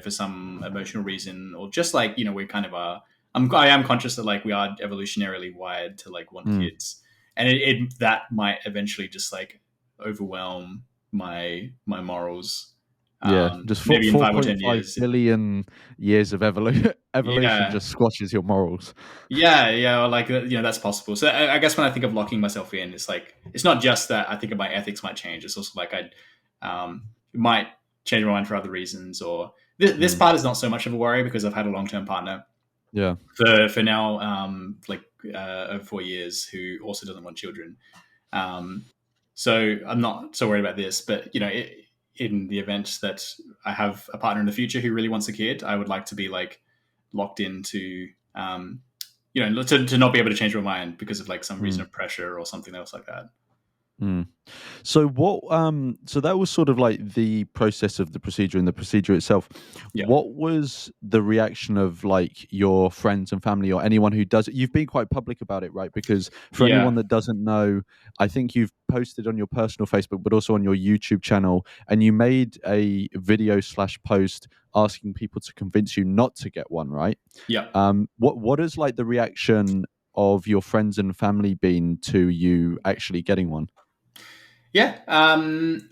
for some emotional reason, or just like we kind of are. I am conscious that like we are evolutionarily wired to like want mm. kids, and it that might eventually just like overwhelm my morals. Yeah, just Maybe in 5 or 10 4.5 years. billion years of evolution Yeah, just squashes your morals. or like that's possible. So I guess when I think of locking myself in, it's like it's not just that I think of my ethics might change. It's also like I might change my mind for other reasons, or this Mm, part is not so much of a worry because I've had a long term partner. Yeah. for now, over 4 years, who also doesn't want children. So I'm not so worried about this, but in the event that I have a partner in the future who really wants a kid, I would like to be like locked into, to not be able to change my mind because of like some reason of pressure or something else like that. Mm. So what so that was sort of like the process of the procedure and the procedure itself. Yeah. What was the reaction of like your friends and family or anyone who does it? You've been quite public about it, right? Because for anyone that doesn't know, I think you've posted on your personal Facebook but also on your YouTube channel, and you made a video/post asking people to convince you not to get one, right? Yeah. What is like the reaction of your friends and family been to you actually getting one? Yeah,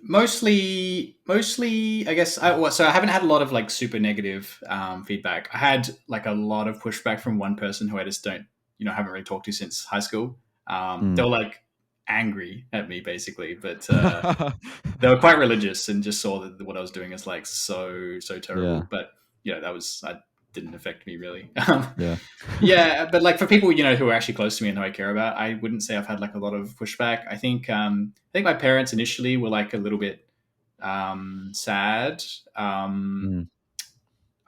mostly, I guess. So I haven't had a lot of like super negative feedback. I had like a lot of pushback from one person who I just haven't really talked to since high school. They were like angry at me basically, but they were quite religious and just saw that what I was doing is like so terrible. Yeah. But that didn't affect me really. Yeah. Yeah, but like for people who are actually close to me and who I care about, I wouldn't say I've had like a lot of pushback. I think my parents initially were like a little bit sad. Mm.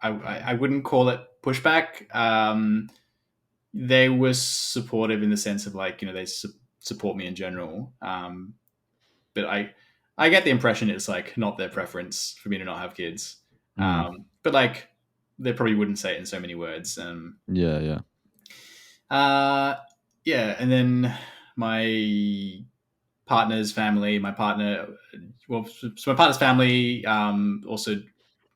I wouldn't call it pushback. They were supportive in the sense of like they support me in general. But I get the impression it's like not their preference for me to not have kids. But like they probably wouldn't say it in so many words. Yeah. Yeah, and then my partner's family, my partner's family, also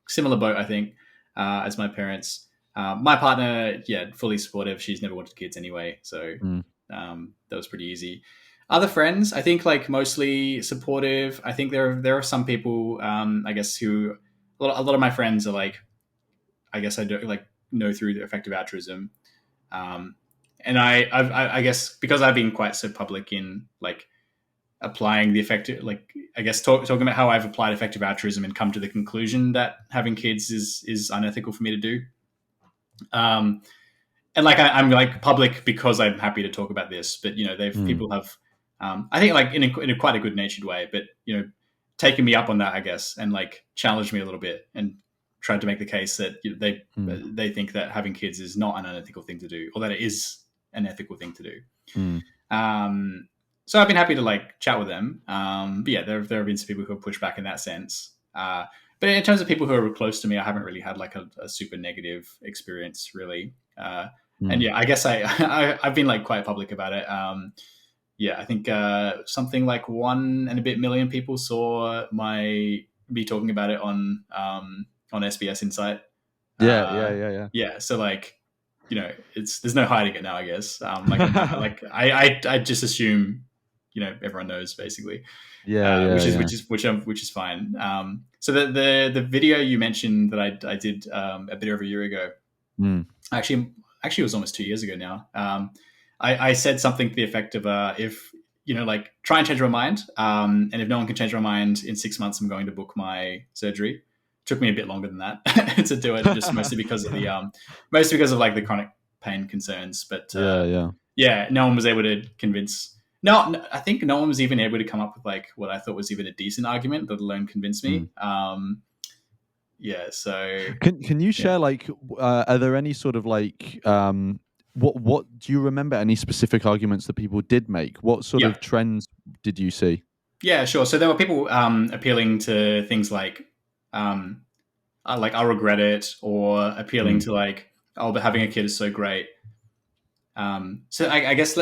similar boat, I think, as my parents. My partner, yeah, fully supportive. She's never wanted kids anyway, so that was pretty easy. Other friends, I think, like mostly supportive. I think there are some people, I guess, who a lot of my friends are like, I guess I do like know through the effective altruism. And I guess because I've been quite so public in like applying the effective, like I guess talking about how I've applied effective altruism and come to the conclusion that having kids is unethical for me to do. And like I'm like public because I'm happy to talk about this, but people have, I think like in a quite a good natured way, but taken me up on that, I guess, and like challenged me a little bit and tried to make the case that they think that having kids is not an unethical thing to do, or that it is an ethical thing to do. So I've been happy to like chat with them. But yeah, there have been some people who have pushed back in that sense. But in terms of people who are close to me, I haven't really had like a super negative experience really. And yeah, I guess I've been like quite public about it. Yeah, I think something like 1 and a bit million people saw me talking about it on SBS Insight. Yeah. So like, there's no hiding it now, I guess. I just assume, everyone knows basically. Which is fine. So the video you mentioned that I did a bit over a year ago, actually it was almost 2 years ago now. I said something to the effect of if like try and change my mind, and if no one can change my mind in 6 months, I'm going to book my surgery. Took me a bit longer than that to do it, just mostly because of like the chronic pain concerns. But yeah, no one was able to convince. No, I think no one was even able to come up with like what I thought was even a decent argument, let alone convince me. Yeah. So can you share like are there any sort of like what do you remember any specific arguments that people did make? What sort of trends did you see? Yeah, sure. So there were people appealing to things like I'll regret it, or appealing to like, oh, but having a kid is so great. So I guess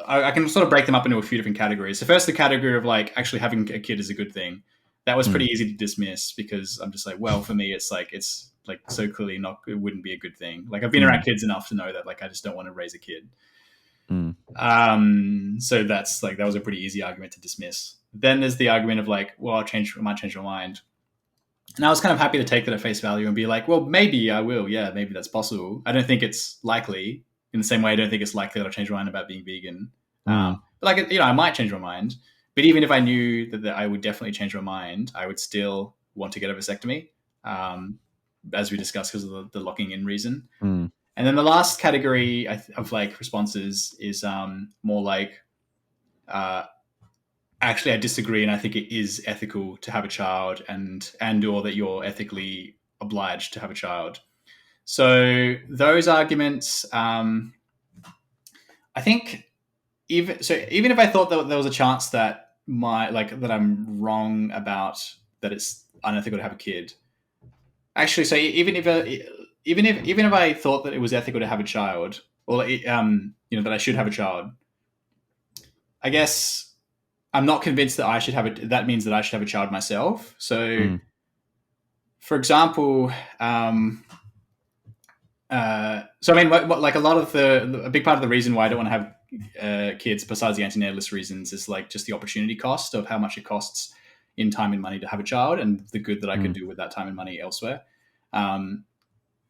I can sort of break them up into a few different categories. So first, the category of like actually having a kid is a good thing. That was pretty easy to dismiss because I'm just like, well, for me, it's like so clearly it wouldn't be a good thing. Like I've been around kids enough to know that like I just don't want to raise a kid. So that's like that was a pretty easy argument to dismiss. Then there's the argument of like, well, I might change my mind. And I was kind of happy to take that at face value and be like, well, maybe I will. Yeah, maybe that's possible. I don't think it's likely. In the same way, I don't think it's likely that I'll change my mind about being vegan. But like, I might change my mind. But even if I knew that I would definitely change my mind, I would still want to get a vasectomy, as we discussed, because of the locking in reason. And then the last category of like responses is more like, actually, I disagree, and I think it is ethical to have a child, and or that you're ethically obliged to have a child. So those arguments, I think, even if I thought that there was a chance that that I'm wrong about that it's unethical to have a kid. Actually, so even if I thought that it was ethical to have a child, or that I should have a child, I guess I'm not convinced that that means that I should have a child myself. So, for example, so I mean, like a big part of the reason why I don't want to have kids, besides the antinatalist reasons, is like just the opportunity cost of how much it costs in time and money to have a child, and the good that I could do with that time and money elsewhere,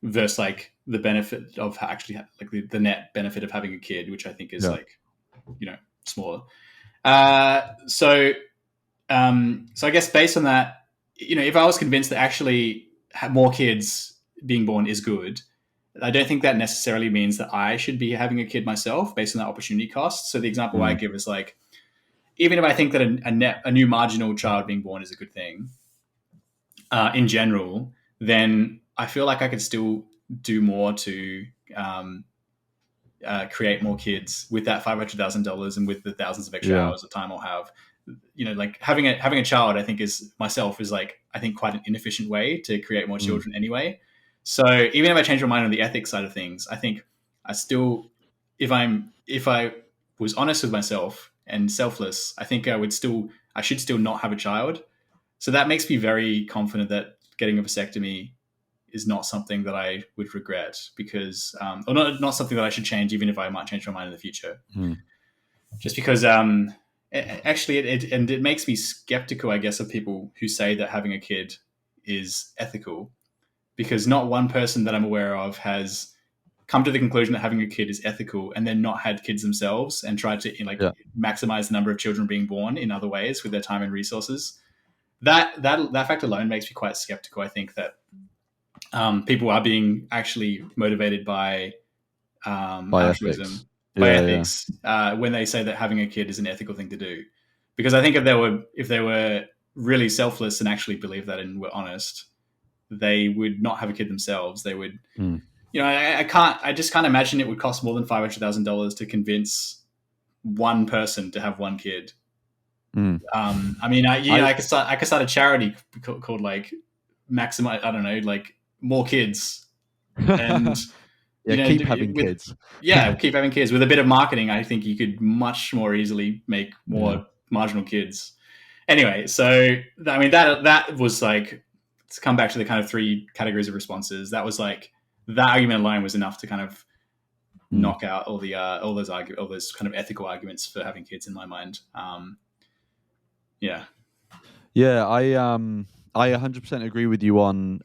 versus like the benefit of actually like the net benefit of having a kid, which I think is like, smaller. So I guess based on that, if I was convinced that actually more kids being born is good, I don't think that necessarily means that I should be having a kid myself based on that opportunity cost. So the example I give is like, even if I think that a new marginal child being born is a good thing in general, then I feel like I could still do more to create more kids with that $500,000 and with the thousands of extra hours of time I'll have. Like having a child, I think is like, I think quite an inefficient way to create more children anyway. So even if I change my mind on the ethics side of things, I think I still, if I was honest with myself and selfless, I think I should still not have a child. So that makes me very confident that getting a vasectomy is not something that I would regret, because, or not something that I should change, even if I might change my mind in the future. Just because, actually, it makes me skeptical, I guess, of people who say that having a kid is ethical, because not one person that I'm aware of has come to the conclusion that having a kid is ethical and then not had kids themselves and tried to maximize the number of children being born in other ways with their time and resources. That fact alone makes me quite skeptical. I think that people are being actually motivated by altruism, by ethics, when they say that having a kid is an ethical thing to do. Because I think if they were really selfless and actually believed that and were honest, they would not have a kid themselves. They would, I just can't imagine it would cost more than $500,000 to convince one person to have one kid. I mean, I could start a charity called like maximize, I don't know, like more kids, and keep having kids. Keep having kids. With a bit of marketing, I think you could much more easily make more marginal kids. Anyway, so I mean that was like, to come back to the kind of three categories of responses. That was like, that argument alone was enough to kind of knock out all those kind of ethical arguments for having kids in my mind. I 100% agree with you on,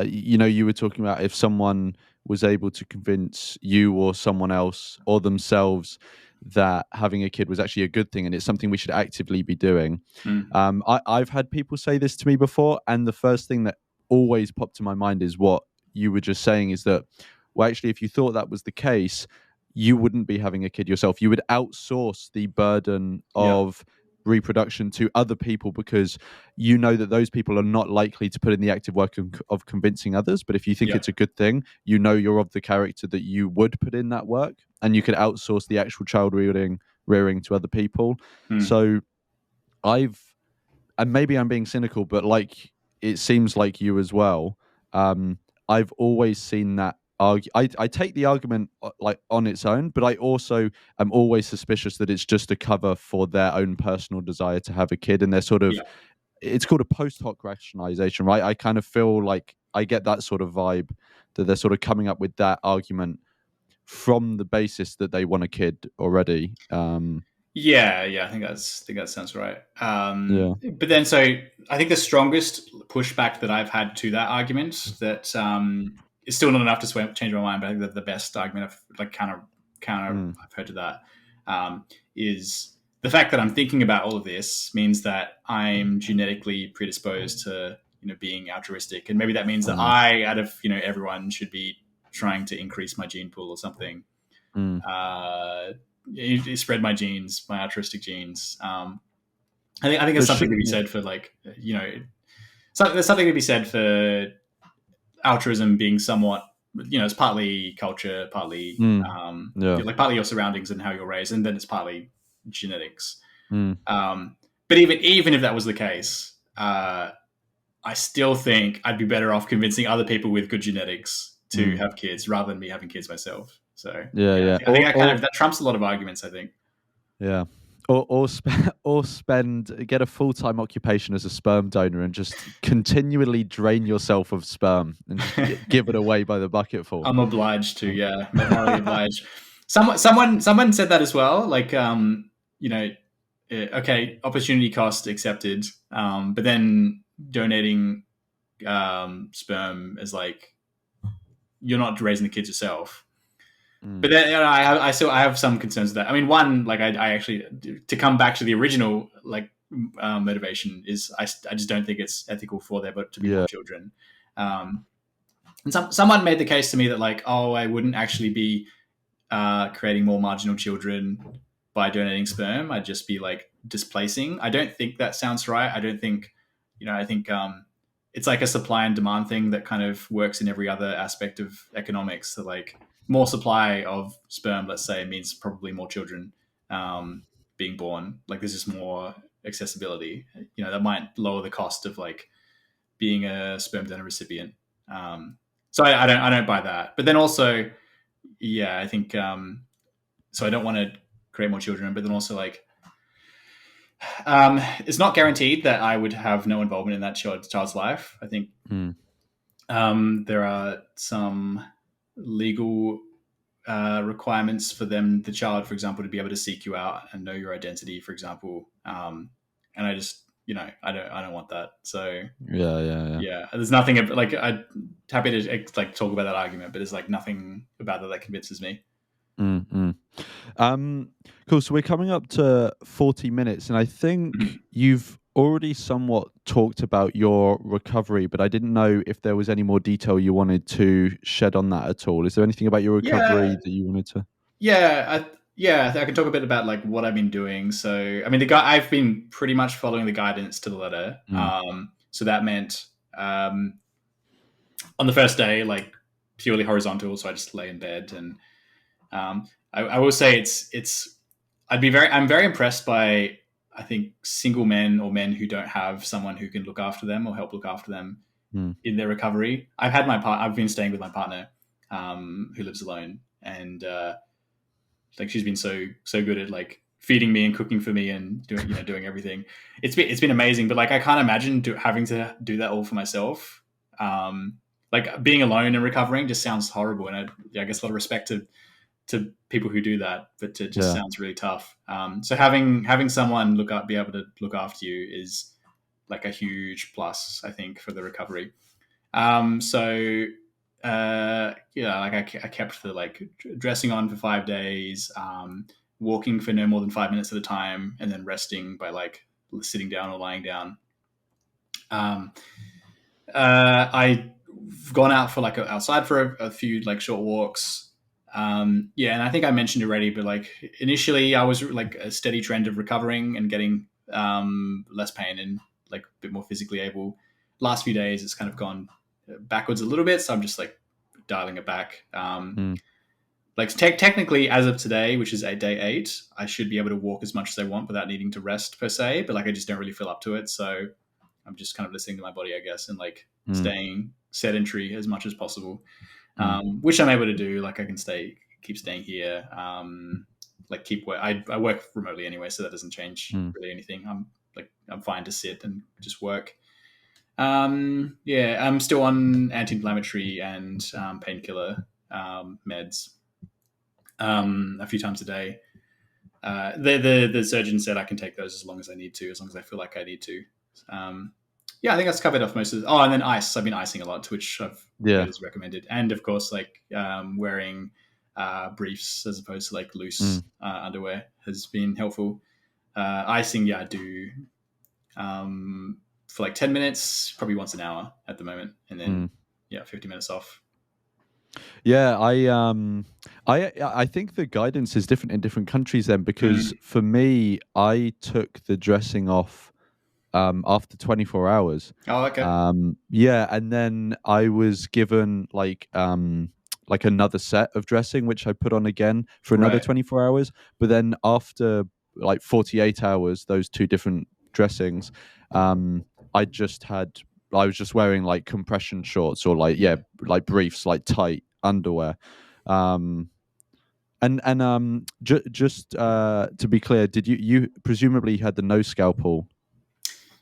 you were talking about if someone was able to convince you or someone else or themselves that having a kid was actually a good thing and it's something we should actively be doing. I've had people say this to me before, and the first thing that always popped to my mind is what you were just saying, is that, well, actually, if you thought that was the case, you wouldn't be having a kid yourself. You would outsource the burden of reproduction to other people, because you know that those people are not likely to put in the active work of convincing others. But if you think it's a good thing, you're of the character that you would put in that work, and you could outsource the actual child rearing to other people. So and maybe I'm being cynical, but like, it seems like you as well. I've always seen that I take the argument like on its own, but I also am always suspicious that it's just a cover for their own personal desire to have a kid, and they're sort of, it's called a post hoc rationalization, right? I kind of feel like I get that sort of vibe, that they're sort of coming up with that argument from the basis that they want a kid already. I think that sounds right. But then, so I think the strongest pushback that I've had to that argument, that is still not enough to change my mind, but I think that the best argument I've like counter I've heard to that, is the fact that I'm thinking about all of this means that I'm genetically predisposed to being altruistic, and maybe that means that I, out of everyone, should be trying to increase my gene pool or something. Mm. It spread my genes, my altruistic genes. I think there's something to be said for like, there's something to be said for altruism being somewhat, it's partly culture, partly like partly your surroundings and how you're raised, and then it's partly genetics. But even if that was the case, I still think I'd be better off convincing other people with good genetics to have kids rather than me having kids myself. So I think that trumps a lot of arguments, I think. Yeah. Get a full-time occupation as a sperm donor and just continually drain yourself of sperm and just give it away by the bucketful. I'm obliged to, yeah, morally obliged. Someone said that as well. Like, okay, opportunity cost accepted, but then donating sperm is like you're not raising the kids yourself. But then I have some concerns with that. I mean, one, like I actually, to come back to the original like motivation is I just don't think it's ethical for there but to be more children. And someone made the case to me that like, oh, I wouldn't actually be creating more marginal children by donating sperm. I'd just be like displacing. I don't think that sounds right. I don't think, I think it's like a supply and demand thing that kind of works in every other aspect of economics. So like more supply of sperm, let's say, means probably more children being born. Like there's just more accessibility. That might lower the cost of like being a sperm donor recipient. So I don't buy that. But then also, yeah, I think so. I don't want to create more children, but then also like it's not guaranteed that I would have no involvement in that child's life. I think there are some legal requirements for the child, for example, to be able to seek you out and know your identity, for example. And I just, I don't want that. So yeah. There's nothing like I'm happy to like talk about that argument, but there's like nothing about that convinces me. Cool. So we're coming up to 40 minutes, and I think you've already somewhat talked about your recovery, but I didn't know if there was any more detail you wanted to shed on that at all. Is there anything about your recovery that you wanted to? I can talk a bit about like what I've been doing. So, I mean, I've been pretty much following the guidance to the letter. So that meant on the first day, like purely horizontal. So I just lay in bed, and I will say I'm very impressed by, I think, single men or men who don't have someone who can look after them or help look after them in their recovery. I've been staying with my partner who lives alone, and like she's been so good at like feeding me and cooking for me and doing everything. It's been amazing, but like I can't imagine having to do that all for myself. Like being alone and recovering just sounds horrible, and I guess a lot of respect to people who do that, but it just sounds really tough. So having someone be able to look after you is like a huge plus, I think, for the recovery. Like I kept the like dressing on for 5 days, walking for no more than 5 minutes at a time, and then resting by like sitting down or lying down. I've gone out for like outside for a few like short walks. And I think I mentioned already, but like initially I was like a steady trend of recovering and getting less pain and like a bit more physically able. Last few days it's kind of gone backwards a little bit, so I'm just like dialing it back. Like technically as of today, which is day 8, I should be able to walk as much as I want without needing to rest per se, but like I just don't really feel up to it, so I'm just kind of listening to my body, I guess, and like staying sedentary as much as possible. Which I'm able to do. Like I can keep staying here. Like I work remotely anyway, so that doesn't change really anything. I'm fine to sit and just work. I'm still on anti-inflammatory and painkiller meds a few times a day. The surgeon said I can take those as long as I need to, as long as I feel like I need to. I think that's covered off most of it. Oh, and then ice. I've been icing a lot, which I've heard is recommended. And of course, like wearing briefs as opposed to like loose underwear has been helpful. Icing, I do for like 10 minutes, probably once an hour at the moment. And then, 50 minutes off. Yeah, I think the guidance is different in different countries then, because Mm. for me, I took the dressing off after 24 hours. Oh, okay. Yeah, and then I was given like another set of dressing which I put on again for another Right. 24 hours, but then after like 48 hours, those two different dressings, um I just had I was just wearing like compression shorts or like, yeah, Yeah. like briefs, like tight underwear. Um just to be clear, did you presumably had the no scalpel?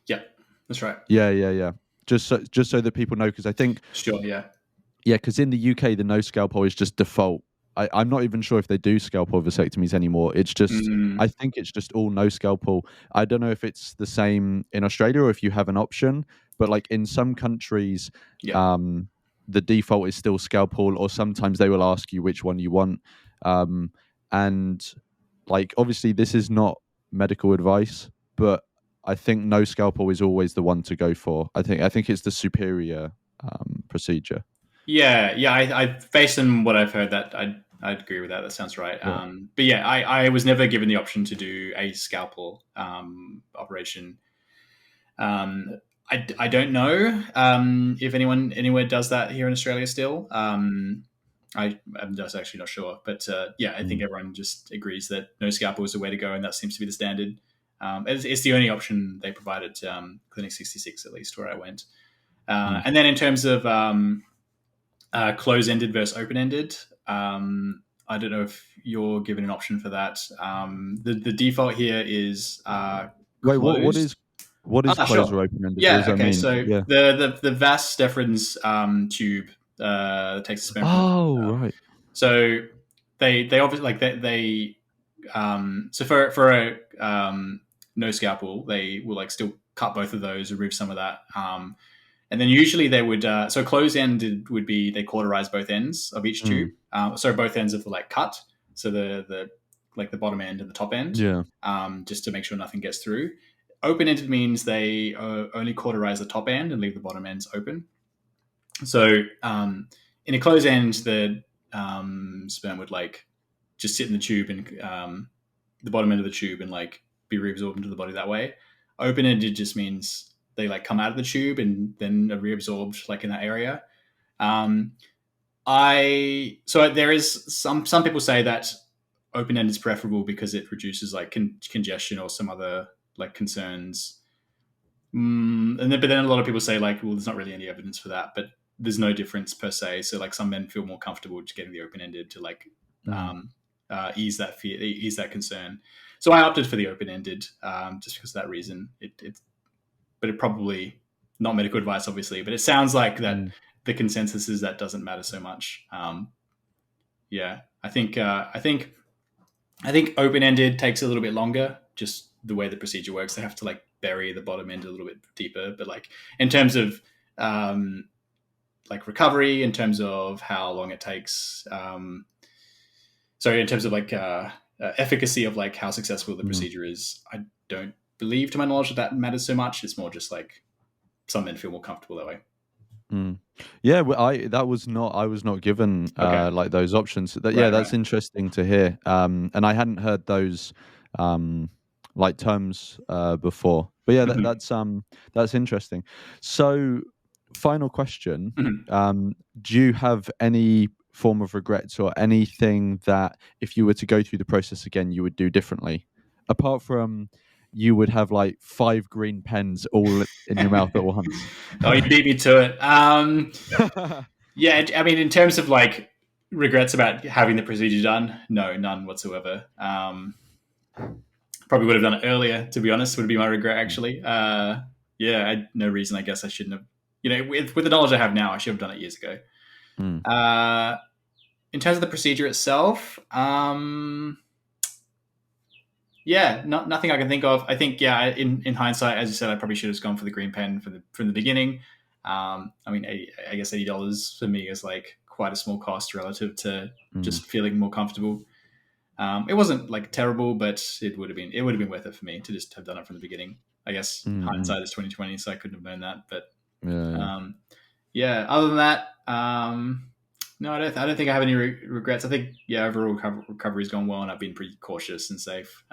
Yeah. That's right. Yeah, yeah, yeah. Just so that people know, because I think, Sure. Yeah. yeah, because in the UK the no scalpel is just default. I'm not even sure if they do scalpel vasectomies anymore. It's just, I Mm. think it's just all no scalpel. I don't know if it's the same in Australia or if you have an option, but like in some countries, Yeah. um, the default is still scalpel, or sometimes they will ask you which one you want. Um, and like obviously this is not medical advice, but I think no scalpel is always the one to go for. I think it's the superior procedure. Yeah, yeah. I based on what I've heard, that I'd agree with that. That sounds right. Yeah. But yeah, I was never given the option to do a scalpel operation. Um, I don't know if anyone anywhere does that here in Australia still. I'm just actually not sure, but yeah, I think Mm, everyone just agrees that no scalpel is the way to go, and that seems to be the standard. It's the only option they provided, Clinic 66 at least, where I went. mm. And then in terms of close-ended versus open-ended. I don't know if you're given an option for that. The default here is Wait, what closed. is what is Ah, closed sure. or open ended? What does Yeah. that Okay. mean? So Yeah. the vas deferens tube that takes the sperm from Oh, the right. so they obviously like they so for a no scalpel, they will like still cut both of those, remove some of that. And then usually they would so close ended would be they cauterize both ends of each tube. Mm, So both ends of the like cut. So the like the bottom end and the top end, yeah. just to make sure nothing gets through. Open ended means they only cauterize the top end and leave the bottom ends open. So in a closed end, the sperm would like just sit in the tube and the bottom end of the tube and like be reabsorbed into the body that way. Open ended just means they like come out of the tube and then are reabsorbed like in that area. Um, I so there is some people say that open end is preferable because it reduces like congestion or some other like concerns. But then a lot of people say like, well, there's not really any evidence for that, but there's no difference per se. So like some men feel more comfortable just getting the open ended to like Mm, um, ease that fear, ease that concern. So I opted for the open ended just because of that reason. But it probably not medical advice, obviously, but it sounds like that mm, the consensus is that doesn't matter so much. Yeah, I think open ended takes a little bit longer. Just the way the procedure works, they have to like bury the bottom end a little bit deeper. But like in terms of um, like recovery, in terms of how long it takes, sorry, in terms of like efficacy of like how successful the mm, procedure is, I don't believe, to my knowledge, that matters so much. It's more just like some men feel more comfortable that way. mm. Yeah, well, I was not given Okay, like those options. Yeah, right, that's right. interesting to hear. And I hadn't heard those um like terms before. But yeah, Mhm. that's interesting. So, final question. Mhm. Do you have any form of regrets or anything that if you were to go through the process again you would do differently? Apart from you would have like five green pens all in your mouth at once. Oh, you beat me to it. Yeah, I mean, in terms of like regrets about having the procedure done, no, none whatsoever. Probably would have done it earlier, to be honest, would be my regret, actually. Yeah, I had no reason, I guess I shouldn't have. With the knowledge I have now, I should have done it years ago. Mm, Uh, in terms of the procedure itself, yeah, nothing I can think of. I think, yeah, in hindsight, as you said, I probably should have gone for the green pen from the beginning. I mean, I guess $80 for me is like quite a small cost relative to mm, just feeling more comfortable. It wasn't like terrible, but it would have been worth it for me to just have done it from the beginning. I guess mm, mm. hindsight is 2020, so I couldn't have known that. But Yeah, yeah. um, yeah, other than that, No, I don't think I have any regrets. I think overall recovery's gone well, and I've been pretty cautious and safe.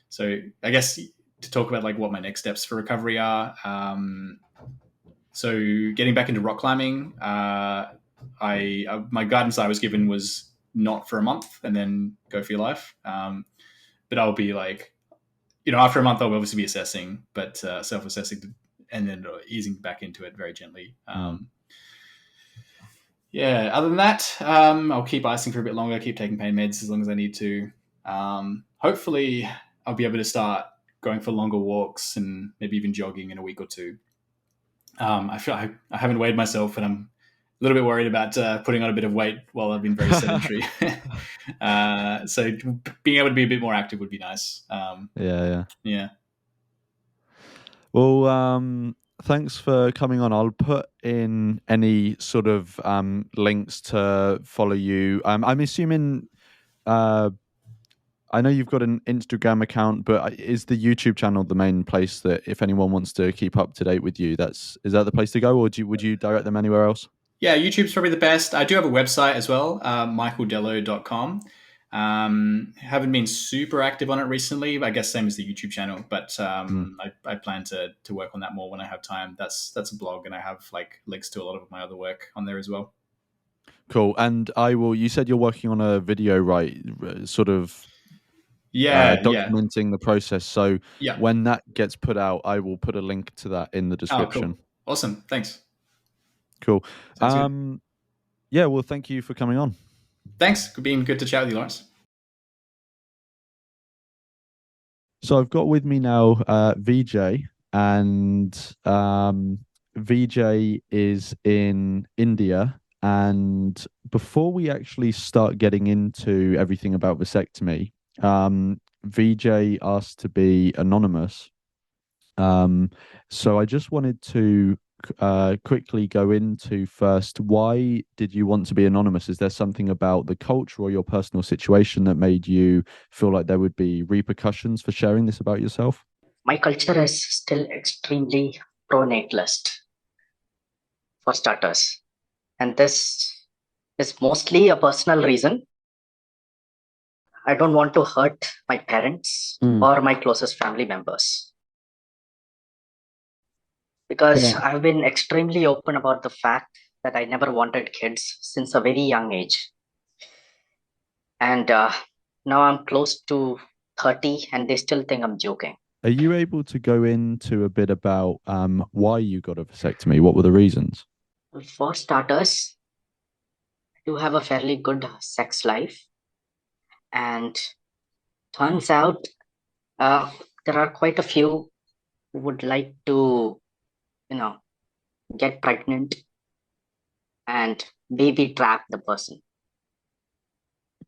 So I guess to talk about like what my next steps for recovery are. So getting back into rock climbing, my guidance I was given was not for a month and then go for your life. But I'll be like, after a month I'll obviously be assessing, but self-assessing, and then easing back into it very gently. Yeah. Other than that, I'll keep icing for a bit longer, keep taking pain meds as long as I need to. Hopefully, I'll be able to start going for longer walks and maybe even jogging in a week or two. I feel I haven't weighed myself, and I'm a little bit worried about putting on a bit of weight while I've been very sedentary. So being able to be a bit more active would be nice. Yeah. Well, thanks for coming on. I'll put in any sort of links to follow you. I'm assuming I know you've got an Instagram account, but is the YouTube channel the main place that if anyone wants to keep up to date with you, is that the place to go, or would you direct them anywhere else? Yeah, YouTube's probably the best. I do have a website as well, michaeldello.com. Haven't been super active on it recently, I guess same as the YouTube channel, but I plan to work on that more when I have time. That's a blog, and I have like links to a lot of my other work on there as well. Cool. And you said you're working on a video, right? Sort of documenting the process. So when that gets put out, I will put a link to that in the description. Oh, cool. Awesome. Thanks. Cool. Yeah, well, thank you for coming on. Thanks. Being good to chat with you, Lawrence. So I've got with me now Vijay, and Vijay is in India. And before we actually start getting into everything about vasectomy, Vijay asked to be anonymous. So I just wanted to quickly go into first, why did you want to be anonymous? Is there something about the culture or your personal situation that made you feel like there would be repercussions for sharing this about yourself? My culture is still extremely pro-natalist, for starters. And this is mostly a personal reason. I don't want to hurt my parents or my closest family members. Because I've been extremely open about the fact that I never wanted kids since a very young age. And now I'm close to 30 and they still think I'm joking. Are you able to go into a bit about why you got a vasectomy? What were the reasons? Well, for starters, I do have a fairly good sex life. And turns out there are quite a few who would like to, get pregnant and baby trap the person.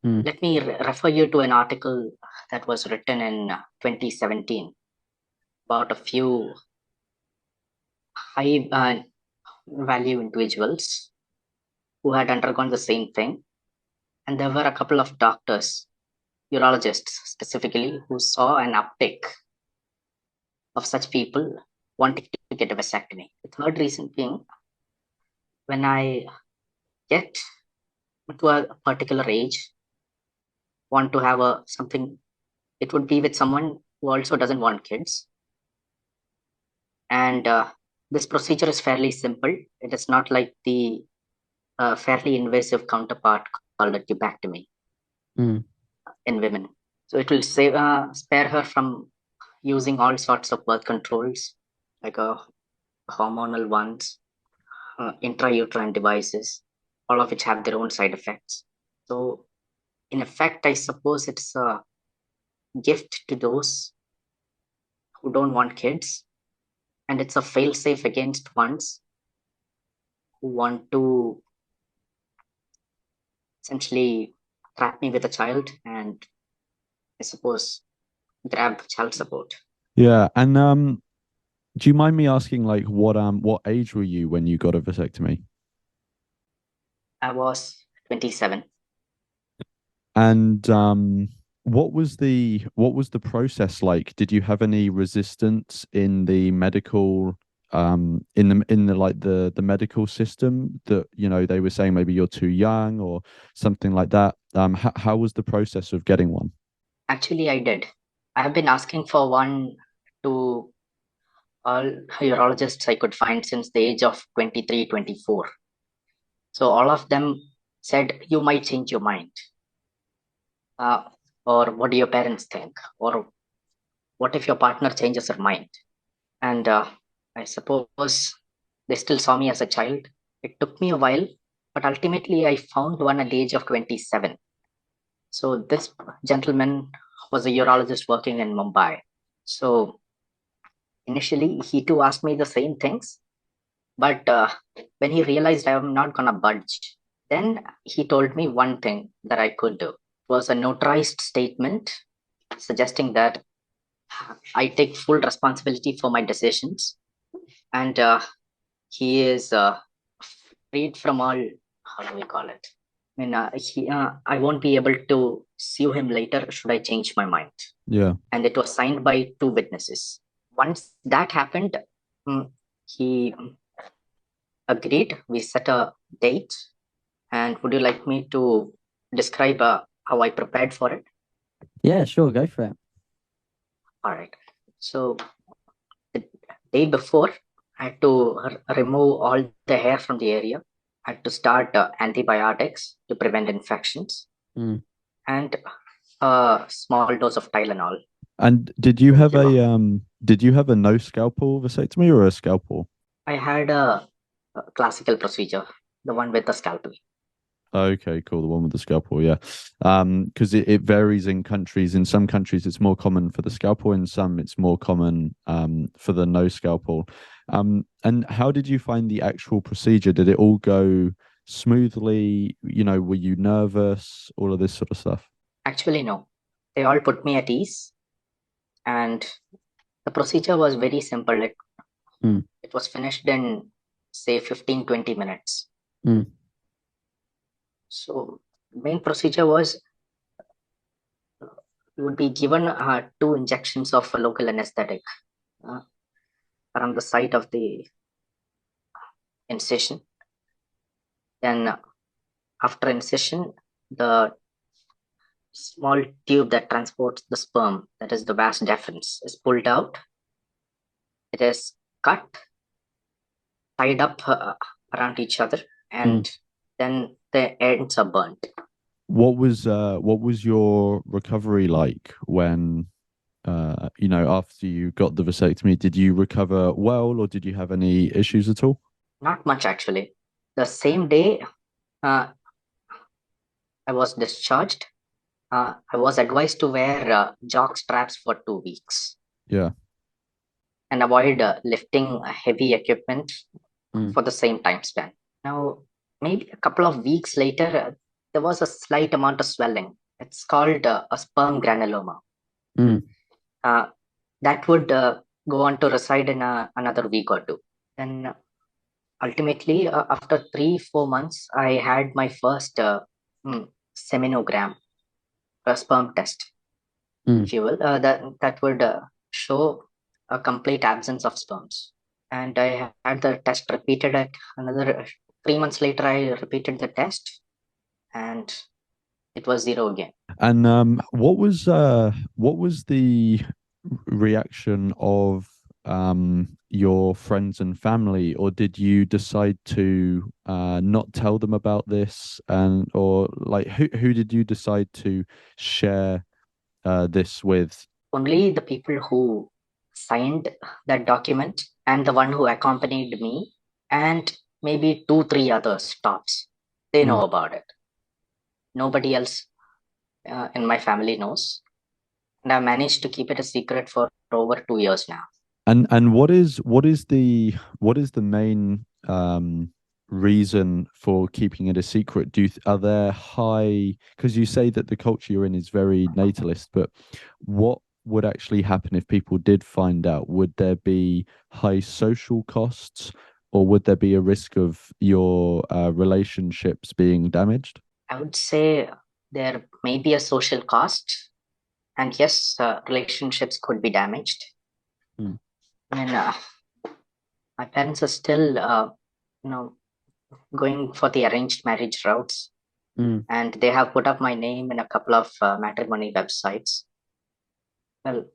Let me refer you to an article that was written in 2017 about a few high value individuals who had undergone the same thing. And there were a couple of doctors, urologists specifically, who saw an uptick of such people wanting to get a vasectomy. The third reason being, when I get to a particular age, want to have something, it would be with someone who also doesn't want kids. And this procedure is fairly simple. It is not like the fairly invasive counterpart called a tubectomy in women. So it will spare her from using all sorts of birth controls, like hormonal ones, intrauterine devices, all of which have their own side effects. So in effect, I suppose it's a gift to those who don't want kids, and it's a fail-safe against ones who want to essentially trap me with a child and, I suppose, grab child support. Yeah, and do you mind me asking, like, what age were you when you got a vasectomy? I was 27. And what was the process like? Did you have any resistance in the medical in the like the medical system that they were saying maybe you're too young or something like that? How was the process of getting one? Actually, I did. I have been asking for one to all urologists I could find since the age of 23, 24. So all of them said, you might change your mind. Or what do your parents think? Or what if your partner changes her mind? And I suppose they still saw me as a child. It took me a while, but ultimately I found one at the age of 27. So this gentleman was a urologist working in Mumbai. So initially, he too asked me the same things, but when he realized I'm not gonna budge, then he told me one thing that I could do. It was a notarized statement suggesting that I take full responsibility for my decisions, and he is freed from all, how do we call it? I mean, I won't be able to sue him later should I change my mind. Yeah. And it was signed by 2 witnesses. Once that happened, he agreed. We set a date. And would you like me to describe how I prepared for it? Yeah, sure. Go for it. All right. So the day before, I had to remove all the hair from the area. I had to start antibiotics to prevent infections, and a small dose of Tylenol. And did you have a no scalpel vasectomy or a scalpel? I had a classical procedure, the one with the scalpel. Okay, cool. The one with the scalpel, yeah. Because it varies in countries. In some countries, it's more common for the scalpel. In some, it's more common for the no scalpel. And how did you find the actual procedure? Did it all go smoothly? Were you nervous? All of this sort of stuff? Actually, no. They all put me at ease. And the procedure was very simple. It was finished in, say, 15, 20 minutes. So the main procedure was you would be given 2 injections of a local anesthetic around the site of the incision. Then after incision, the small tube that transports the sperm, that is the vas deferens, is pulled out. It is cut, tied up around each other, and then the ends are burnt. What was your recovery like when after you got the vasectomy? Did you recover well, or did you have any issues at all? Not much, actually. The same day I was discharged, I was advised to wear jock straps for 2 weeks. Yeah. And avoid lifting heavy equipment for the same time span. Now, maybe a couple of weeks later, there was a slight amount of swelling. It's called a sperm granuloma. That would go on to reside in another week or 2. Then ultimately, after 3-4 months, I had my first seminogram, a sperm test, if you will. That would show a complete absence of sperms. And I had the test repeated at another 3 months later. I repeated the test, and it was 0 again. And what was the reaction of your friends and family, or did you decide to not tell them about this, or like who did you decide to share this with? Only the people who signed that document and the one who accompanied me, and maybe 2-3 others tops. They know about it. Nobody else in my family knows, and I managed to keep it a secret for over 2 years now. And what is the main reason for keeping it a secret? Are there high, because you say that the culture you're in is very natalist, but what would actually happen if people did find out? Would there be high social costs, or would there be a risk of your relationships being damaged? I would say there may be a social cost, and yes, relationships could be damaged. I mean, My parents are still, you know, going for the arranged marriage routes, and they have put up my name in a couple of matrimony websites. Well,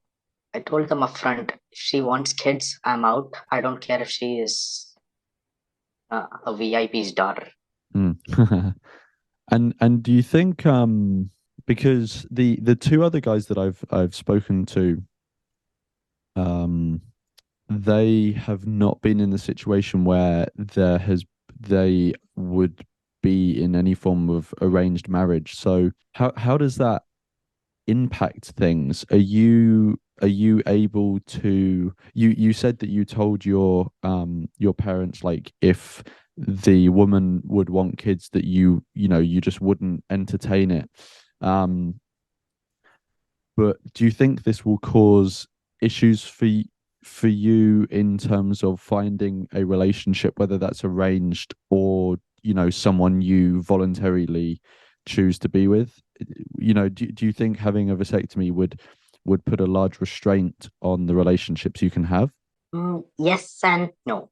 I told them upfront, if she wants kids, I'm out. I don't care if she is a VIP's daughter. And do you think because the two other guys that I've spoken to, they have not been in the situation where they would be in any form of arranged marriage. So how does that impact things? Are you able to you said that you told your parents, like, if the woman would want kids, that you just wouldn't entertain it. um but do you think this will cause issues for you in terms of finding a relationship, whether that's arranged or someone you voluntarily choose to be with? Do you think having a vasectomy would put a large restraint on the relationships you can have? Yes and no.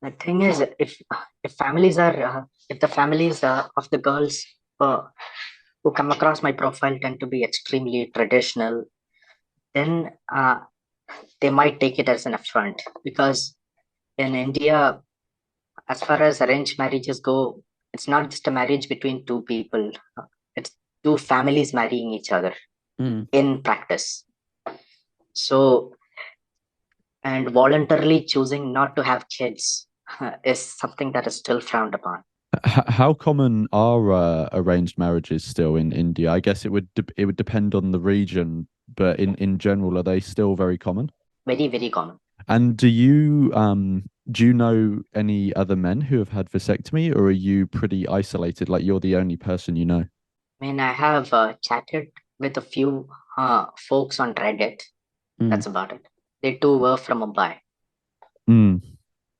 The thing is, if families are if the families of the girls who come across my profile tend to be extremely traditional, then they might take it as an affront, because in India, as far as arranged marriages go, it's not just a marriage between two people, it's two families marrying each other in practice. So, and voluntarily choosing not to have kids is something that is still frowned upon. How common are arranged marriages still in India? I guess it would depend on the region, but in general, are they still very common? Very, very common. And do you know any other men who have had vasectomy, or are you pretty isolated, like you're the only person you know? I mean, I have chatted with a few folks on Reddit. That's about it. They too were from Mumbai.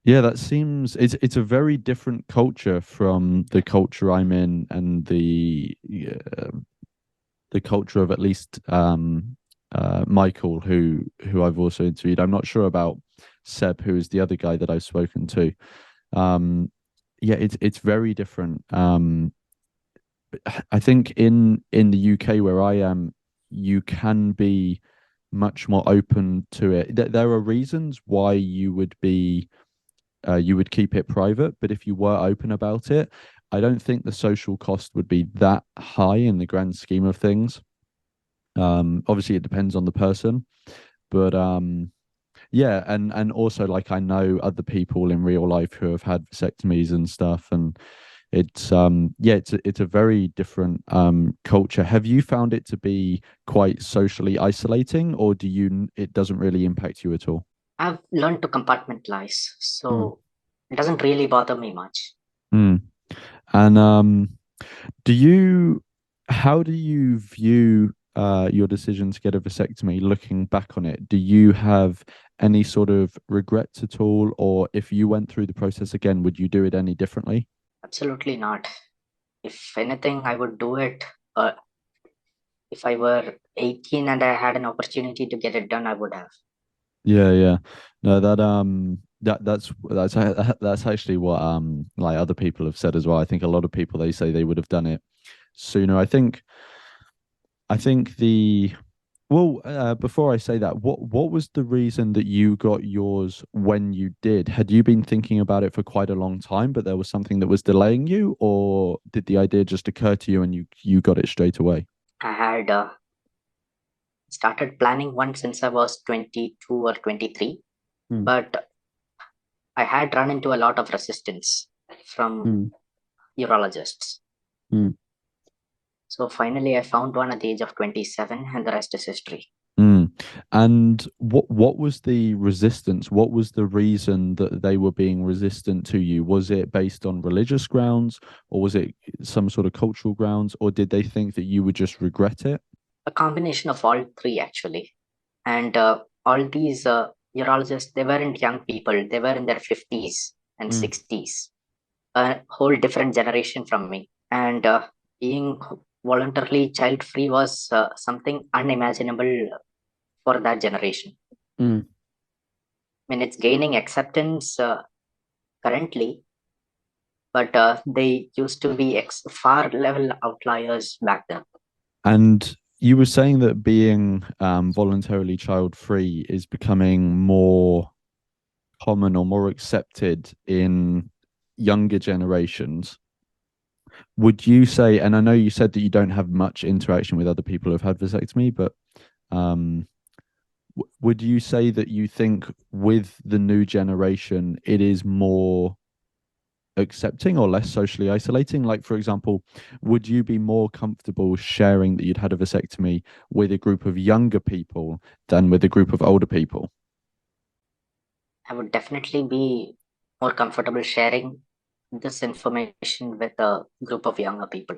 Yeah, that seems it's a very different culture from the culture I'm in, and the culture of, at least, Michael, who I've also interviewed. I'm not sure about Seb, who is the other guy that I've spoken to. Yeah, it's very different. I think in the UK, where I am, you can be much more open to it. There are reasons why you would keep it private, but if you were open about it, I don't think the social cost would be that high in the grand scheme of things. Obviously, it depends on the person, but yeah, and also, like, I know other people in real life who have had vasectomies and stuff, and it's a very different culture. Have you found it to be quite socially isolating, or it doesn't really impact you at all? I've learned to compartmentalize, so it doesn't really bother me much. And how do you view your decision to get a vasectomy, looking back on it? Do you have any sort of regrets at all, or if you went through the process again, would you do it any differently? Absolutely not. If anything, I would do it. If I were 18 and I had an opportunity to get it done, I would have. Yeah. No, that's actually what like other people have said as well. I think a lot of people, they say they would have done it sooner. I think before I say that, what was the reason that you got yours when you did? Had you been thinking about it for quite a long time, but there was something that was delaying you, or did the idea just occur to you and you got it straight away? I had started planning one since I was 22 or 23, but I had run into a lot of resistance from urologists. So finally, I found one at the age of 27, and the rest is history. And what was the resistance? What was the reason that they were being resistant to you? Was it based on religious grounds, or was it some sort of cultural grounds, or did they think that you would just regret it? A combination of all three, actually. And all these urologists, they weren't young people. They were in their 50s and 60s. A whole different generation from me. And being voluntarily child-free was something unimaginable for that generation. mean, it's gaining acceptance currently, but they used to be far level outliers back then. And you were saying that being voluntarily child-free is becoming more common or more accepted in younger generations. Would you say, and I know you said that you don't have much interaction with other people who've had vasectomy, but would you say that you think with the new generation, it is more accepting or less socially isolating? Like, for example, would you be more comfortable sharing that you'd had a vasectomy with a group of younger people than with a group of older people? I would definitely be more comfortable sharing this information with a group of younger people.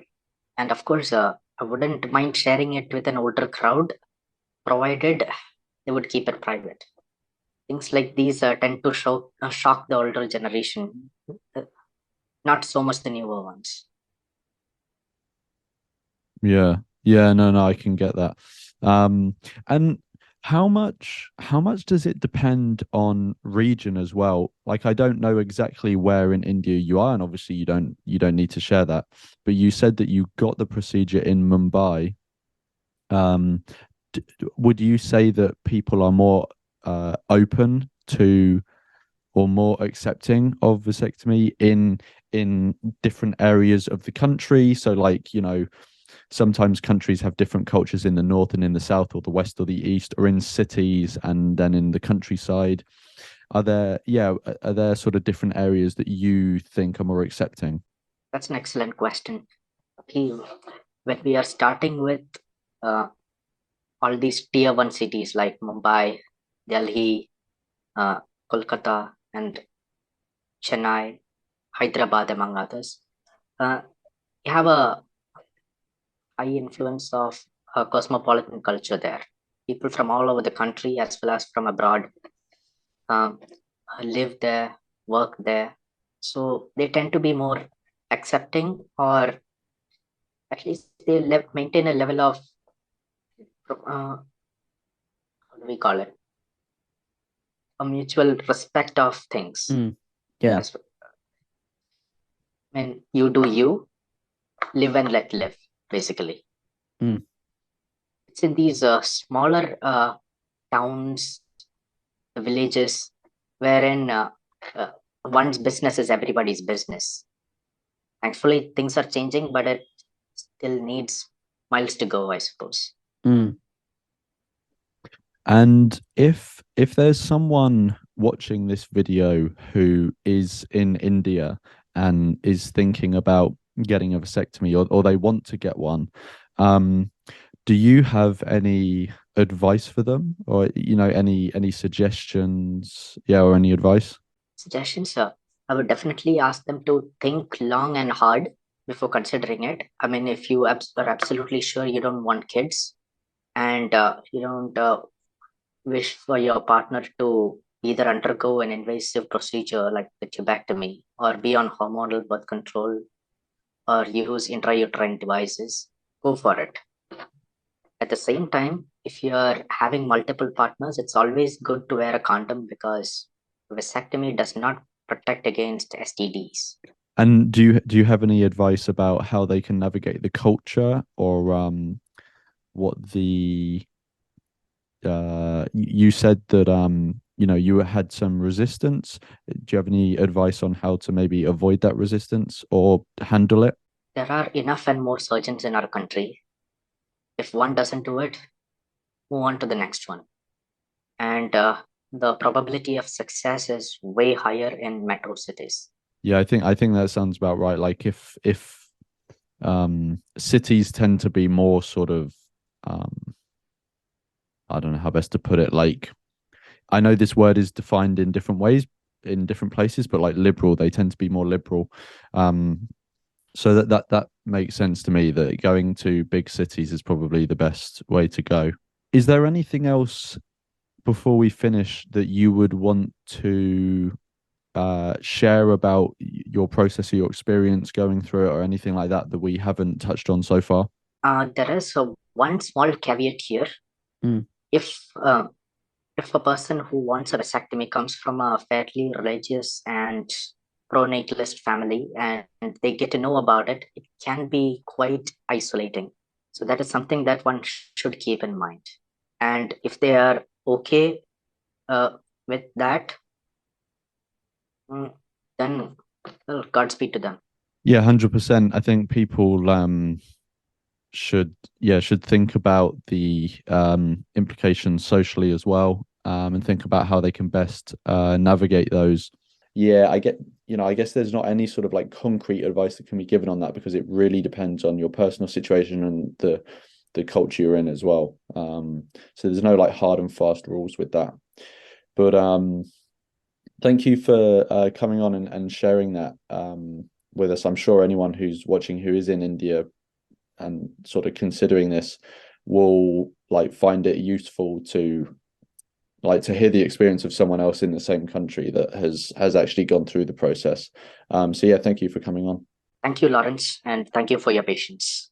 And of course, I wouldn't mind sharing it with an older crowd, provided they would keep it private. Things like these tend to shock the older generation, not so much the newer ones. Yeah. No, I can get that. And how much does it depend on region as well? Like, I don't know exactly where in India you are, and obviously you don't need to share that, but you said that you got the procedure in Mumbai. Would you say that people are more open to or more accepting of vasectomy in different areas of the country? So, like, sometimes countries have different cultures in the north and in the south, or the west or the east, or in cities and then in the countryside. Are there sort of different areas that you think are more accepting? That's an excellent question. Okay, when we are starting with all these tier 1 cities like Mumbai, Delhi, Kolkata, and Chennai, Hyderabad, among others, you have a high influence of cosmopolitan culture there. People from all over the country as well as from abroad live there, work there. So they tend to be more accepting, or at least they maintain a level of, how do we call it? A mutual respect of things. Yeah. I mean, you do you, live and let live, basically. It's in these smaller towns, villages, wherein one's business is everybody's business. Thankfully, things are changing, but it still needs miles to go, I suppose. And if there's someone watching this video who is in India and is thinking about getting a vasectomy, or they want to get one, do you have any advice for them, or any suggestions, or any advice? Suggestions, I would definitely ask them to think long and hard before considering it. I mean, if you are absolutely sure you don't want kids, and you don't wish for your partner to either undergo an invasive procedure like the tubectomy, or be on hormonal birth control, or use intrauterine devices, go for it. At the same time, if you're having multiple partners, it's always good to wear a condom, because vasectomy does not protect against STDs. And do you have any advice about how they can navigate the culture, or what the you said that you had some resistance. Do you have any advice on how to maybe avoid that resistance or handle it? There are enough and more surgeons in our country. If one doesn't do it, move on to the next one. And the probability of success is way higher in metro cities. Yeah, I think that sounds about right. Like, if cities tend to be more sort of I don't know how best to put it. Like, I know this word is defined in different ways in different places, but like liberal, they tend to be more liberal. So that makes sense to me, that going to big cities is probably the best way to go. Is there anything else before we finish that you would want to share about your process or your experience going through it, or anything like that we haven't touched on so far? There is one small caveat here. If if a person who wants a vasectomy comes from a fairly religious and pro-natalist family and they get to know about it, it can be quite isolating. So that is something that one should keep in mind. And if they are okay with that, then well, Godspeed to them. Yeah, 100%. I think people should think about the implications socially as well, and think about how they can best navigate those. Yeah, I guess there's not any sort of like concrete advice that can be given on that, because it really depends on your personal situation and the culture you're in as well. So there's no like hard and fast rules with that. But thank you for coming on and sharing that with us. I'm sure anyone who's watching who is in India and sort of considering this will like find it useful to hear the experience of someone else in the same country that has actually gone through the process. So yeah, thank you for coming on. Thank you, Lawrence, and thank you for your patience.